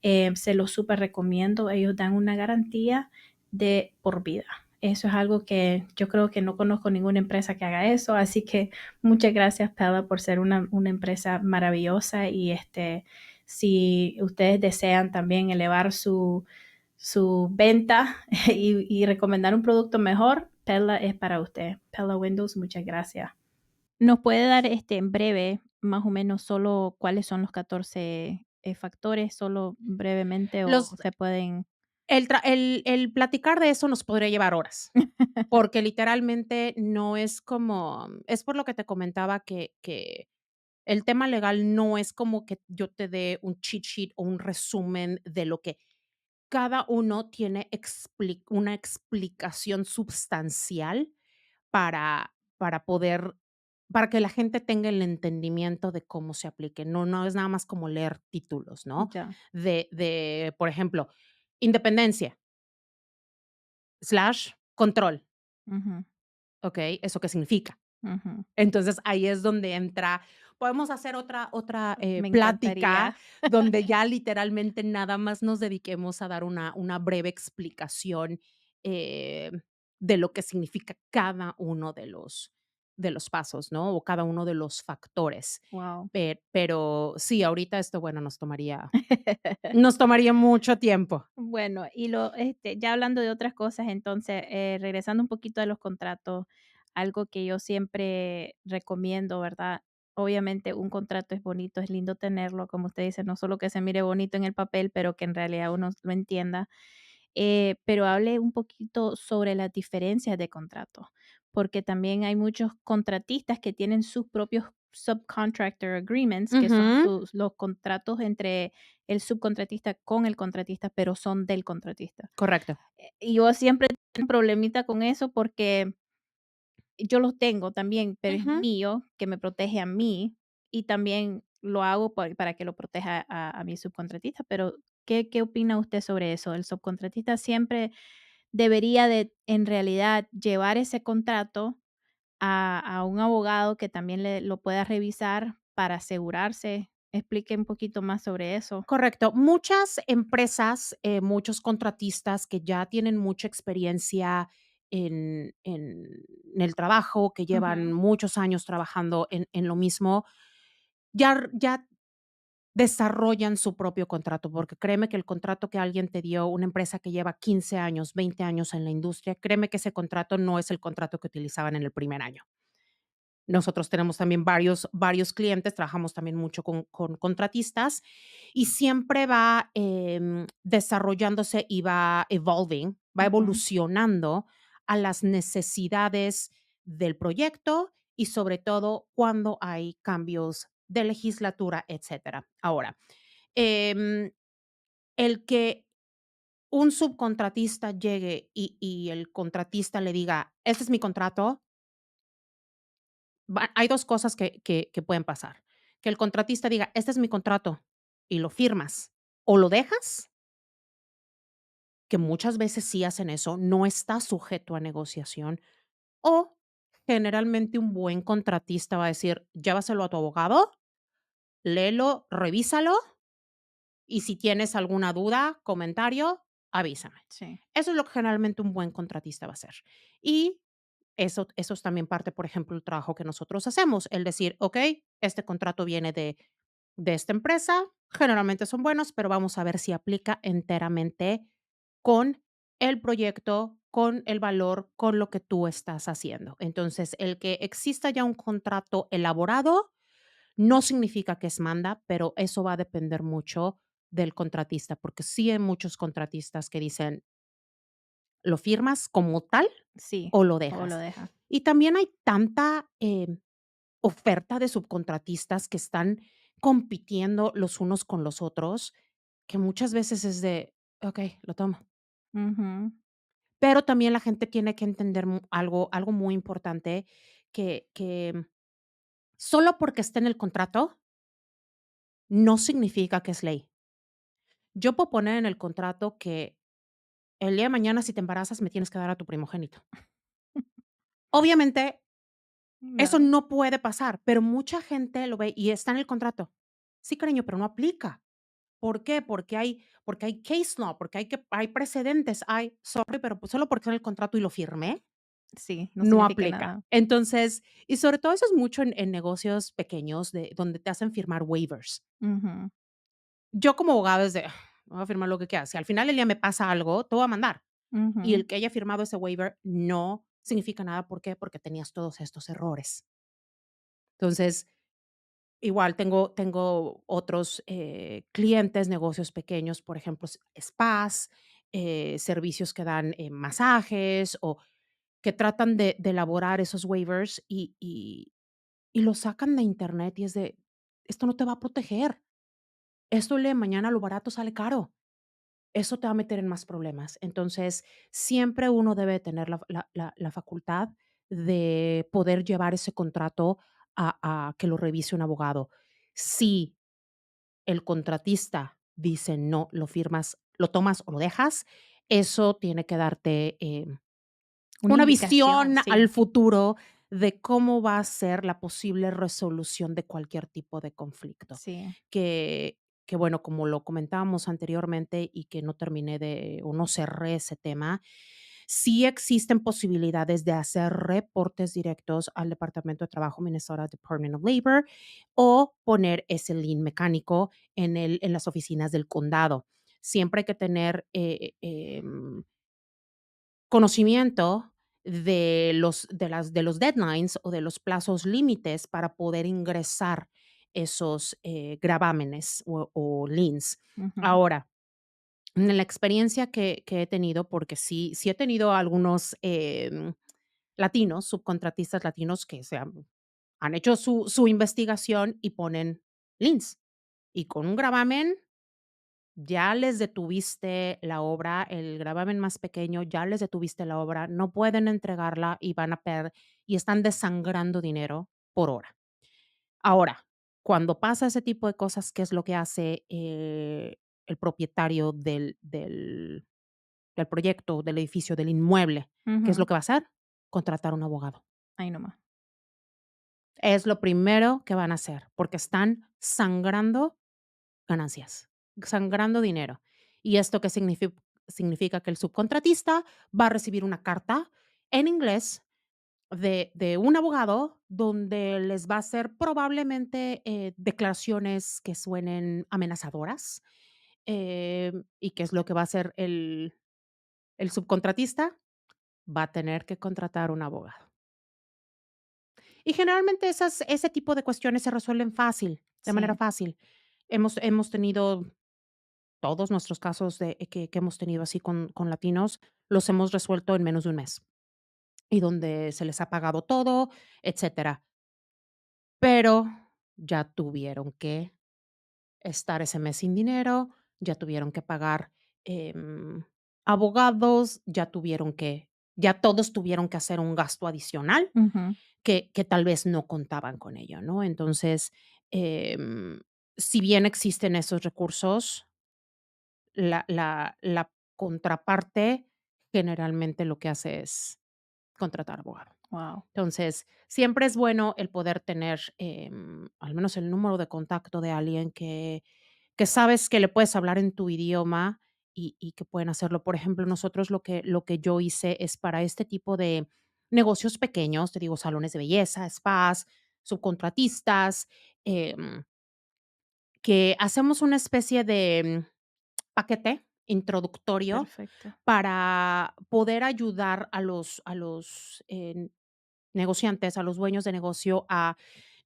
Se los súper recomiendo. Ellos dan una garantía de por vida. Eso es algo que yo creo que no conozco ninguna empresa que haga eso, así que muchas gracias, Pella, por ser una empresa maravillosa y si ustedes desean también elevar su venta y recomendar un producto mejor, Pella es para usted. Pella Windows, muchas gracias. ¿Nos puede dar en breve, más o menos, solo cuáles son los 14 factores, solo brevemente, o Los se pueden? el platicar de eso nos podría llevar horas, porque literalmente no es como es por lo que te comentaba que el tema legal no es como que yo te dé un cheat sheet o un resumen de lo que cada uno tiene una explicación substancial para poder para que la gente tenga el entendimiento de cómo se aplique. No es nada más como leer títulos, ¿no? Ya. Por ejemplo, independencia, slash, control, Ujú, ¿ok? ¿Eso qué significa? ujú. Entonces, ahí es donde entra podemos hacer otra Me plática encantaría. donde ya literalmente nada más nos dediquemos a dar una breve explicación, eh, de lo que significa cada uno de los pasos, ¿no? O cada uno de los factores. Wow. Pero sí, ahorita esto, bueno, nos tomaría mucho tiempo. Bueno, y ya hablando de otras cosas, entonces, regresando un poquito a los contratos, algo que yo siempre recomiendo, ¿verdad? Obviamente un contrato es bonito, es lindo tenerlo, como usted dice, no solo que se mire bonito en el papel, pero que en realidad uno lo entienda. Pero hable un poquito sobre las diferencias de contratos, porque también hay muchos contratistas que tienen sus propios subcontractor agreements, que son Ujú, los contratos entre el subcontratista con el contratista, pero son del contratista. correcto. Y yo siempre tengo un problemita con eso porque yo los tengo también, pero es Ujú. mío, que me protege a mí, y también lo hago para que lo proteja a mi subcontratista, pero, ¿qué opina usted sobre eso? ¿El subcontratista siempre debería de, en realidad, llevar ese contrato a un abogado que también lo pueda revisar para asegurarse? Explique un poquito más sobre eso. Correcto. Muchas empresas, muchos contratistas que ya tienen mucha experiencia en el trabajo, que llevan Ujú, muchos años trabajando en lo mismo, ya desarrollan su propio contrato, porque créeme que el contrato que alguien te dio, una empresa que lleva 15 años, 20 años en la industria, créeme que ese contrato no es el contrato que utilizaban en el primer año. Nosotros tenemos también varios clientes, trabajamos también mucho con contratistas y siempre va, desarrollándose y va evolving, va Ujú. evolucionando a las necesidades del proyecto y sobre todo cuando hay cambios de legislatura, etcétera. Ahora, em, el que un subcontratista llegue y el contratista le diga: "Este es mi contrato", hay 2 cosas que pueden pasar. Que el contratista diga: "Este es mi contrato", y lo firmas, o lo dejas, que muchas veces sí hacen eso, no está sujeto a negociación, o generalmente un buen contratista va a decir: "Llévaselo a tu abogado, léelo, revísalo, y si tienes alguna duda, comentario, avísame". Sí, Eso es lo que generalmente un buen contratista va a hacer. Y eso es también parte, por ejemplo, el trabajo que nosotros hacemos, el decir: "Okey, este contrato viene de esta empresa, generalmente son buenos, pero vamos a ver si aplica enteramente con el proyecto, con el valor, con lo que tú estás haciendo". Entonces, el que exista ya un contrato elaborado no significa que es manda, pero eso va a depender mucho del contratista, porque sí hay muchos contratistas que dicen: "¿Lo firmas como tal sí, o lo o lo dejas?". deja. Y también hay tanta, oferta de subcontratistas que están compitiendo los unos con los otros, que muchas veces es de: "Okey, lo tomo". Ujú. Pero también la gente tiene que entender algo muy importante, que solo porque esté en el contrato, no significa que es ley. Yo puedo poner en el contrato que el día de mañana, si te embarazas, me tienes que dar a tu primogénito. Obviamente, eso No, no puede pasar, pero mucha gente lo ve y está en el contrato. Sí, cariño, pero no aplica. ¿Por qué? Porque hay case law, porque hay precedentes, sorry, pero, pues, solo porque está en el contrato y lo firmé, sí, no no significa aplica. nada. Entonces, y sobre todo eso es mucho en negocios pequeños de donde te hacen firmar waivers. Ujú, Yo como abogado es de: Voy a firmar lo que quiera. Si al final del día me pasa algo, te voy a mandar". Y ujú, el que haya firmado ese waiver no significa nada, ¿por qué? Porque tenías todos estos errores. Entonces, igual tengo otros, clientes, negocios pequeños, por ejemplo, spas, servicios que dan, masajes o que tratan de elaborar esos waivers y lo sacan de Internet y es de: "Esto no te va a proteger. Esto el día de mañana lo barato sale caro". Eso te va a meter en más problemas. Entonces, siempre uno debe tener la facultad de poder llevar ese contrato a que lo revise un abogado. Si el contratista dice: "No, lo firmas, lo tomas o lo dejas", eso tiene que darte, una una indicación, visión al sí. futuro de cómo va a ser la posible resolución de cualquier tipo de conflicto. Sí, Que que bueno, como lo comentábamos anteriormente y que no terminé de o no cerré ese tema, sí existen posibilidades de hacer reportes directos al Departamento de Trabajo, Minnesota Department of Labor, o poner ese lien mecánico en las oficinas del condado. Siempre hay que tener, conocimiento de los deadlines o de los plazos límites para poder ingresar esos, gravámenes o liens. ujú, Ahora, en la experiencia que he tenido, porque sí he tenido algunos, latinos, subcontratistas latinos que se han hecho su investigación y ponen liens, y con un gravamen ya les detuviste la obra, el gravamen más pequeño, ya les detuviste la obra, no pueden entregarla y van a y están desangrando dinero por hora. Ahora, cuando pasa ese tipo de cosas, ¿qué es lo que hace, el propietario del proyecto, del edificio, del inmueble? ¿Qué es lo ujú. que va a hacer? Contratar un abogado. Ahí nomás. Es lo primero que van a hacer, porque están sangrando ganancias, sangrando dinero. ¿Y esto qué significa? Que el subcontratista va a recibir una carta en inglés de un abogado donde les va a hacer probablemente, declaraciones que suenen amenazadoras, ¿y qué es lo que va a hacer el subcontratista? Va a tener que contratar un abogado. Y generalmente ese tipo de cuestiones se resuelven fácil, de manera Sí, fácil. Hemos tenido todos nuestros casos que hemos tenido así con latinos, los hemos resuelto en menos de un mes, y donde se les ha pagado todo, etcétera. Pero ya tuvieron que estar ese mes sin dinero, ya tuvieron que pagar, abogados, ya todos tuvieron que hacer un gasto adicional ujú, que tal vez no contaban con ello, ¿no? Entonces, em, si bien existen esos recursos, la contraparte generalmente lo que hace es contratar abogado. wow, Entonces, siempre es bueno el poder tener, al menos el número de contacto de alguien que sabes que le puedes hablar en tu idioma y que pueden hacerlo. Por ejemplo, nosotros lo que yo hice es para este tipo de negocios pequeños, te digo, salones de belleza, spas, subcontratistas, que hacemos una especie de paquete introductorio perfecto, para poder ayudar a los, negociantes, a los dueños de negocio a,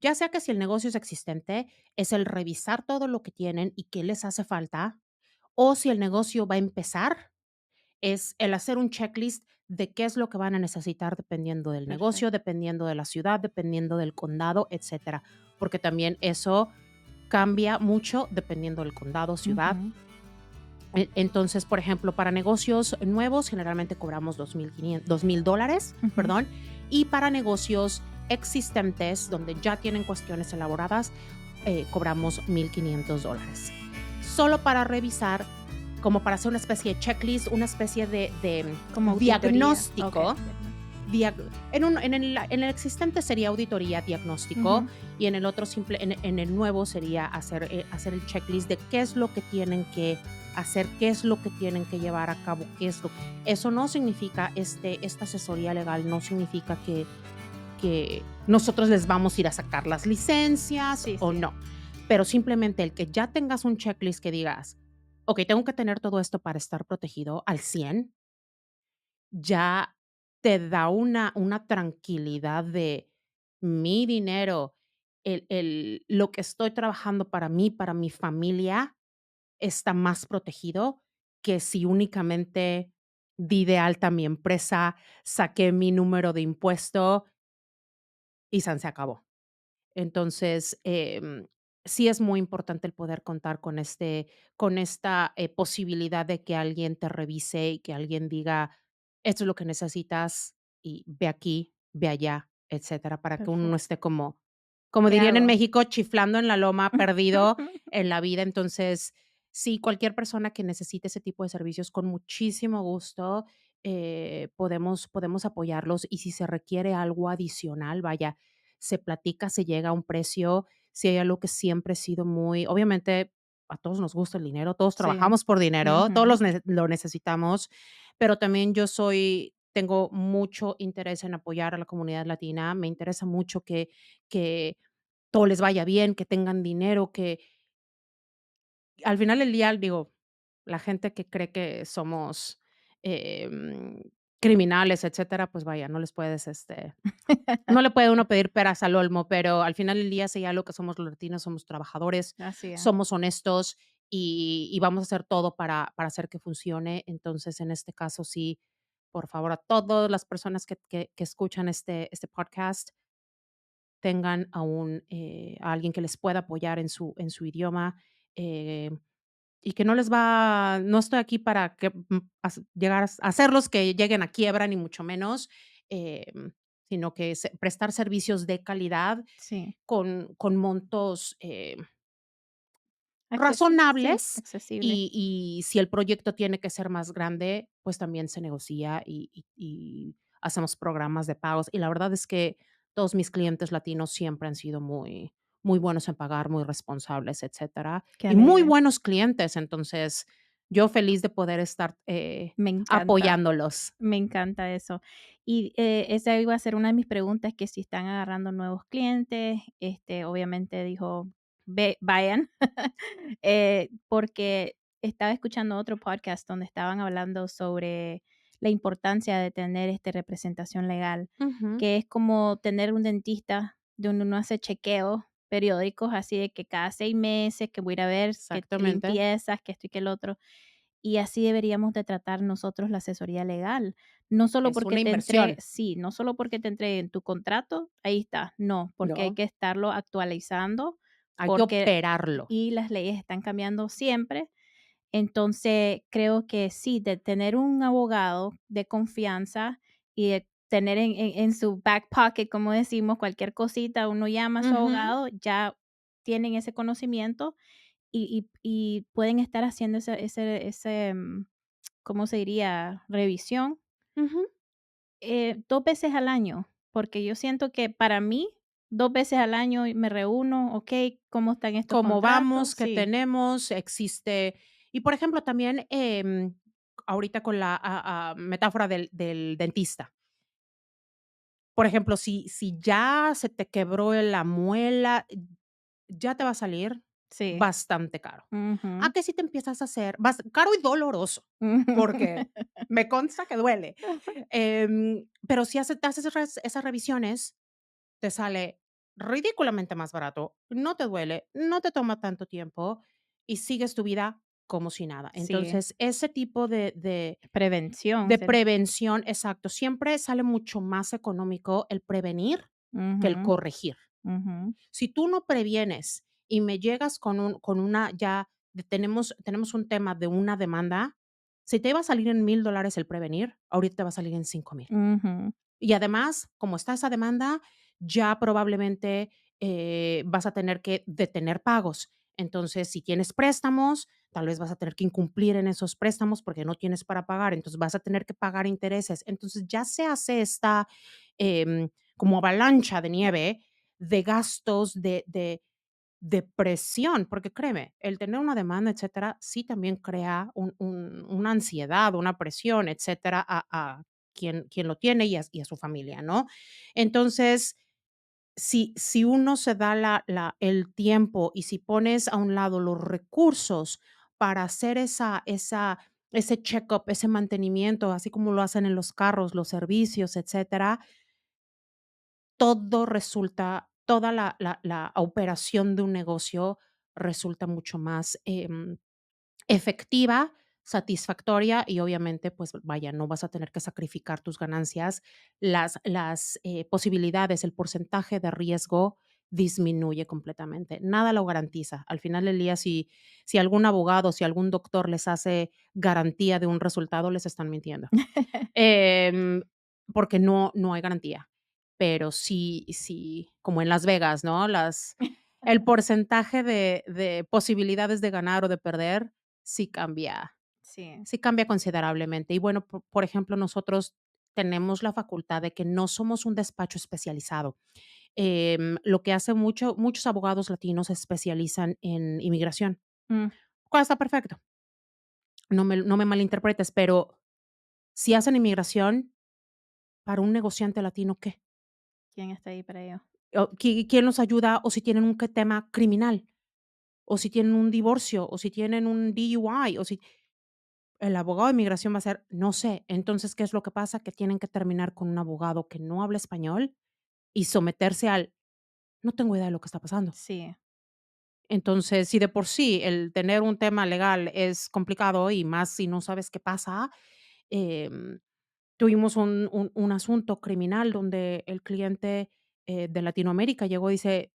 ya sea que si el negocio es existente, es el revisar todo lo que tienen y qué les hace falta, o si el negocio va a empezar, es el hacer un checklist de qué es lo que van a necesitar dependiendo del negocio, perfecto. dependiendo de la ciudad, dependiendo del condado, etcétera, porque también eso cambia mucho dependiendo del condado, ciudad. Ujú, Entonces, por ejemplo, para negocios nuevos generalmente cobramos $2,000, ujú, perdón, y para negocios existentes donde ya tienen cuestiones elaboradas, cobramos $1,500. Solo para revisar, como para hacer una especie de checklist, una especie de como auditoría, okey, diagnóstico. diagnóstico. En el existente sería auditoría, diagnóstico, Ujú, y en el otro en el nuevo sería hacer el checklist de qué es lo que tienen que hacer, qué es lo que tienen que llevar a cabo, qué es lo eso no significa, esta asesoría legal no significa que nosotros les vamos a ir a sacar las licencias sí, o sí, no, pero simplemente el que ya tengas un checklist que digas: "Okey, tengo que tener todo esto para estar protegido al 100", ya te da una tranquilidad de mi dinero, lo que estoy trabajando para mí, para mi familia, está más protegido que si únicamente di de alta mi empresa, saqué mi número de impuesto y san se acabó. Entonces, sí es muy importante el poder contar con esta, posibilidad de que alguien te revise y que alguien diga: "Esto es lo que necesitas y ve aquí, ve allá", etcétera, para que uno no perfecto. esté como ¿Qué dirían en hago? México, chiflando en la loma, perdido en la vida. Entonces, sí, cualquier persona que necesite ese tipo de servicios, con muchísimo gusto, podemos apoyarlos, y si se requiere algo adicional, vaya, se platica, se llega a un precio. Si hay algo que siempre he sido muy, obviamente, a todos nos gusta el dinero, todos Sí, trabajamos por dinero, todos ujú, lo necesitamos, pero también tengo mucho interés en apoyar a la comunidad latina. Me interesa mucho que todo les vaya bien, que tengan dinero, que al final del día, digo, la gente que cree que somos, em, criminales, etcétera, pues vaya, no le puede uno pedir peras al olmo, pero al final del día, si hay algo que somos los latinos, somos trabajadores, así es. somos honestos y vamos a hacer todo para hacer que funcione. Entonces, en este caso, sí, por favor, a todas las personas que escuchan este podcast, tengan a alguien que les pueda apoyar en su idioma, eh, y que no estoy aquí para llegar a hacerlos que lleguen a quiebra, ni mucho menos, sino que prestar servicios de calidad Sí, con montos, sí, razonables, accesible. y si el proyecto tiene que ser más grande, pues también se negocia y hacemos programas de pagos. Y la verdad es que todos mis clientes latinos siempre han sido muy, muy buenos en pagar, muy responsables, etcétera, Qué y muy alegre. buenos clientes. Entonces, yo feliz de poder estar, Me encanta. apoyándolos. Me encanta eso. Y, esa iba a ser una de mis preguntas, que si están agarrando nuevos clientes, obviamente dijo, vayan, porque estaba escuchando otro podcast donde estaban hablando sobre la importancia de tener, representación legal, Ujú, que es como tener un dentista donde uno hace chequeos periódicos, así de que cada 6 meses, que voy a ir a ver que exactamente. limpiezas, que esto y que el otro. Y así deberíamos de tratar nosotros la asesoría legal. No solo Es porque una te entre inversión, sí, no solo porque te entre en tu contrato, ahí está, no, porque hay ¿no? que estarlo actualizando, Hay que porque operarlo. y las leyes están cambiando siempre. Entonces, creo que sí, de tener un abogado de confianza y de tener en su back pocket, como decimos, cualquier cosita, uno llama a su Ujú, abogado, ya tienen ese conocimiento y pueden estar haciendo ¿cómo se diría? Revisión, ujú. 2 veces al año, porque yo siento que para mí, 2 veces al año me reúno, okey, ¿cómo están estos Cómo contratos? vamos, qué Sí, tenemos, existe y, por ejemplo, también, ahorita con la, metáfora del dentista. Por ejemplo, si ya se te quebró la muela, ya te va a salir sí. bastante caro. A Ujú. que si te empiezas a hacer caro y doloroso, porque me consta que duele. Pero si te haces esas revisiones, te sale ridículamente más barato, no te duele, no te toma tanto tiempo y sigues tu vida como si nada. Sí, Entonces, ese tipo prevención, de prevención, exacto, siempre sale mucho más económico el prevenir que el ujú, corregir. ujú. Si tú no previenes y me llegas con una ya tenemos un tema de una demanda, si te iba a salir en $1000 el prevenir, ahorita te va a salir en 5000. Ujú, Y además, como está esa demanda, ya probablemente, vas a tener que detener pagos. Entonces, si tienes préstamos, tal vez vas a tener que incumplir en esos préstamos porque no tienes para pagar, entonces vas a tener que pagar intereses. Entonces, ya se hace esta, como avalancha de nieve de gastos, de presión, porque créeme, el tener una demanda, etcétera, sí también crea una ansiedad, una presión, etcétera, a quien lo tiene y a su familia, ¿no? Entonces, si uno se da el tiempo y si pones a un lado los recursos para hacer ese check-up, ese mantenimiento, así como lo hacen en los carros, los servicios, etcétera, todo resulta toda la operación de un negocio resulta mucho más, efectiva, satisfactoria y obviamente, pues vaya, no vas a tener que sacrificar tus ganancias. Las posibilidades, el porcentaje de riesgo disminuye completamente. Nada lo garantiza. Al final del día, si algún abogado, si algún doctor les hace garantía de un resultado, les están mintiendo. Em, Porque no hay garantía. Pero sí, como en Las Vegas, ¿no? El porcentaje de posibilidades de ganar o de perder sí cambia sí, sí cambia considerablemente. Y bueno, por ejemplo, nosotros tenemos la facultad de que no somos un despacho especializado. Lo que hace muchos abogados latinos se especializan en inmigración, mm, cual está perfecto, no me malinterpretes, pero si hacen inmigración, para un negociante latino, ¿qué? ¿quién está ahí para ello? ¿Quién los ayuda? O si tienen un tema criminal, o si tienen un divorcio, o si tienen un DUI, o si el abogado de inmigración va a ser, no sé. Entonces, ¿qué es lo que pasa? Que tienen que terminar con un abogado que no habla español y someterse al, no tengo idea de lo que está pasando. Sí, Entonces, si de por sí el tener un tema legal es complicado y más si no sabes qué pasa, em, tuvimos un asunto criminal donde el cliente, de Latinoamérica llegó y dice: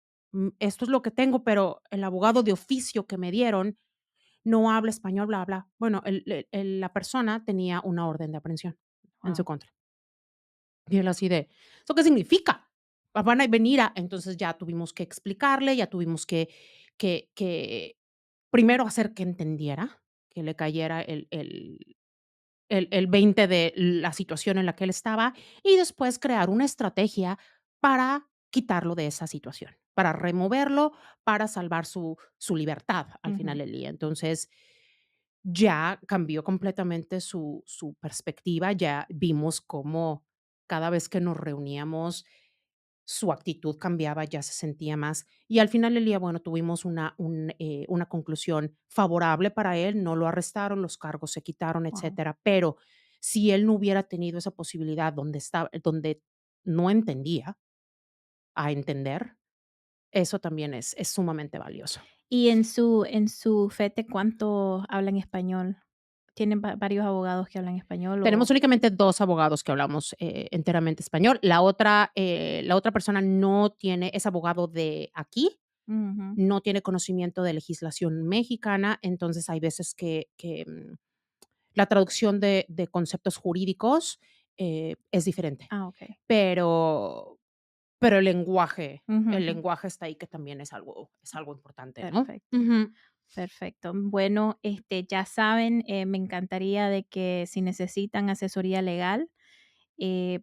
esto es lo que tengo, pero el abogado de oficio que me dieron no habla español, bla, bla". Bueno, la persona tenía una orden de aprehensión en su wow. contra. Y él así de: "¿Eso qué significa? Van a venir a". Entonces ya tuvimos que explicarle, ya tuvimos que primero hacer que entendiera, que le cayera el 20 de la situación en la que él estaba, y después crear una estrategia para quitarlo de esa situación, para removerlo, para salvar su libertad al final Ujú. del día. Entonces, ya cambió completamente su perspectiva, ya vimos cómo cada vez que nos reuníamos, su actitud cambiaba, ya se sentía más y al final del día, bueno, tuvimos una conclusión favorable para él, no lo arrestaron, los cargos se quitaron, Wow. etcétera, pero si él no hubiera tenido esa posibilidad donde no entendía, a entender, eso también es sumamente valioso. Y en su FETE, ¿cuántos hablan español? ¿Tienen varios abogados que hablan español Tenemos o? únicamente 2 abogados que hablamos, enteramente español. La otra persona no tiene es abogado de aquí, Ujú. no tiene conocimiento de legislación mexicana, entonces hay veces la traducción de conceptos jurídicos, es diferente, Ah, okey. pero Ujú, el ujú. lenguaje está ahí, que también es algo importante, ¿no? Perfecto. Ujú. Perfecto. Bueno, ya saben, me encantaría de que si necesitan asesoría legal,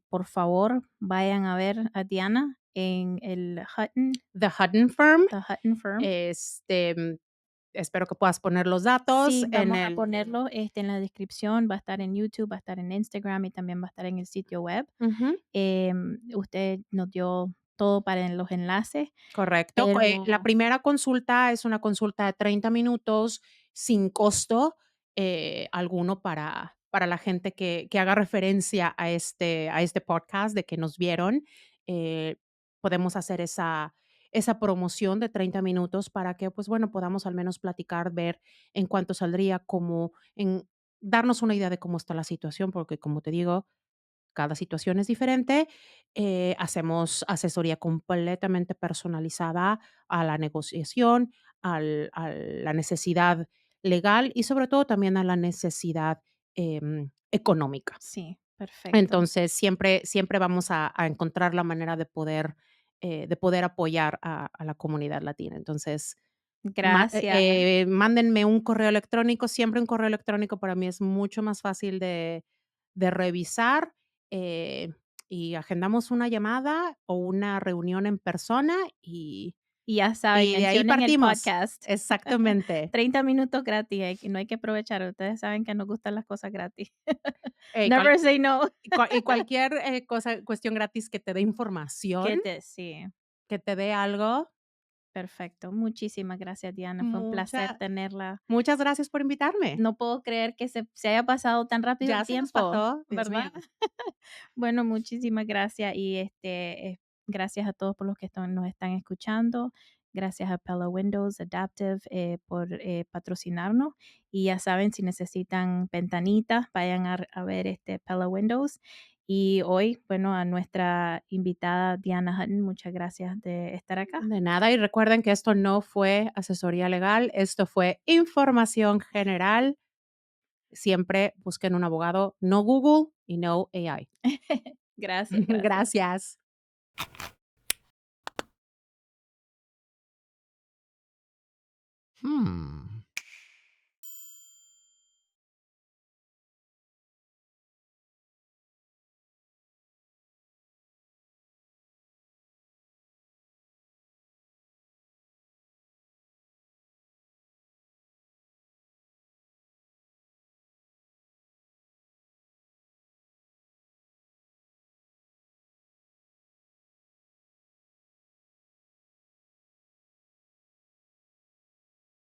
por favor, vayan a ver a Diana en el The Hutton Firm, The Hutton Firm. este, espero que puedas poner los datos Sí, en vamos a el ponerlo, en la descripción, va a estar en YouTube, va a estar en Instagram y también va a estar en el sitio web. ujú. Usted nos dio todo para en los enlaces, Correcto. La pero primera consulta es una consulta de 30 minutos sin costo alguno para la gente que haga referencia a este podcast de que nos vieron. Eh, Podemos hacer esa promoción de 30 minutos para que, pues bueno, podamos al menos platicar, ver en cuánto saldría, darnos una idea de cómo está la situación, porque como te digo, cada situación es diferente. Hacemos asesoría completamente personalizada a la negociación, a la necesidad legal y sobre todo también a la necesidad económica. sí, perfecto. Entonces, siempre vamos a encontrar la manera de poder apoyar a la comunidad latina. Entonces, Gracias. mándenme un correo electrónico, siempre un correo electrónico para mí es mucho más fácil de revisar, eh, y agendamos una llamada o una reunión en persona Y ya saben, y de ahí mencionen el partimos. podcast. Exactamente. 30 minutos gratis, no hay que aprovechar. Ustedes saben que nos gustan las cosas gratis. Eh, cual Never say no. y cualquier, cuestión gratis que te dé información, Sí, que te dé algo, perfecto. Muchísimas gracias, Diana. Fue un placer mucha tenerla. muchas gracias por invitarme. No puedo creer que se haya pasado tan rápido el Ya se nos tiempo, pasó, Dios mío. ¿verdad? Bueno, muchísimas gracias y gracias a todos por los que nos están escuchando. Gracias a Pella Windows Adaptive por patrocinarnos. Y ya saben, si necesitan ventanitas, vayan a ver Pella Windows. Y hoy, bueno, a nuestra invitada Diana Hutton, muchas gracias de estar acá. De nada, y recuerden que esto no fue asesoría legal, esto fue información general. Siempre busquen un abogado, no Google y no AI. Gracias, gracias. Gracias. Hmm.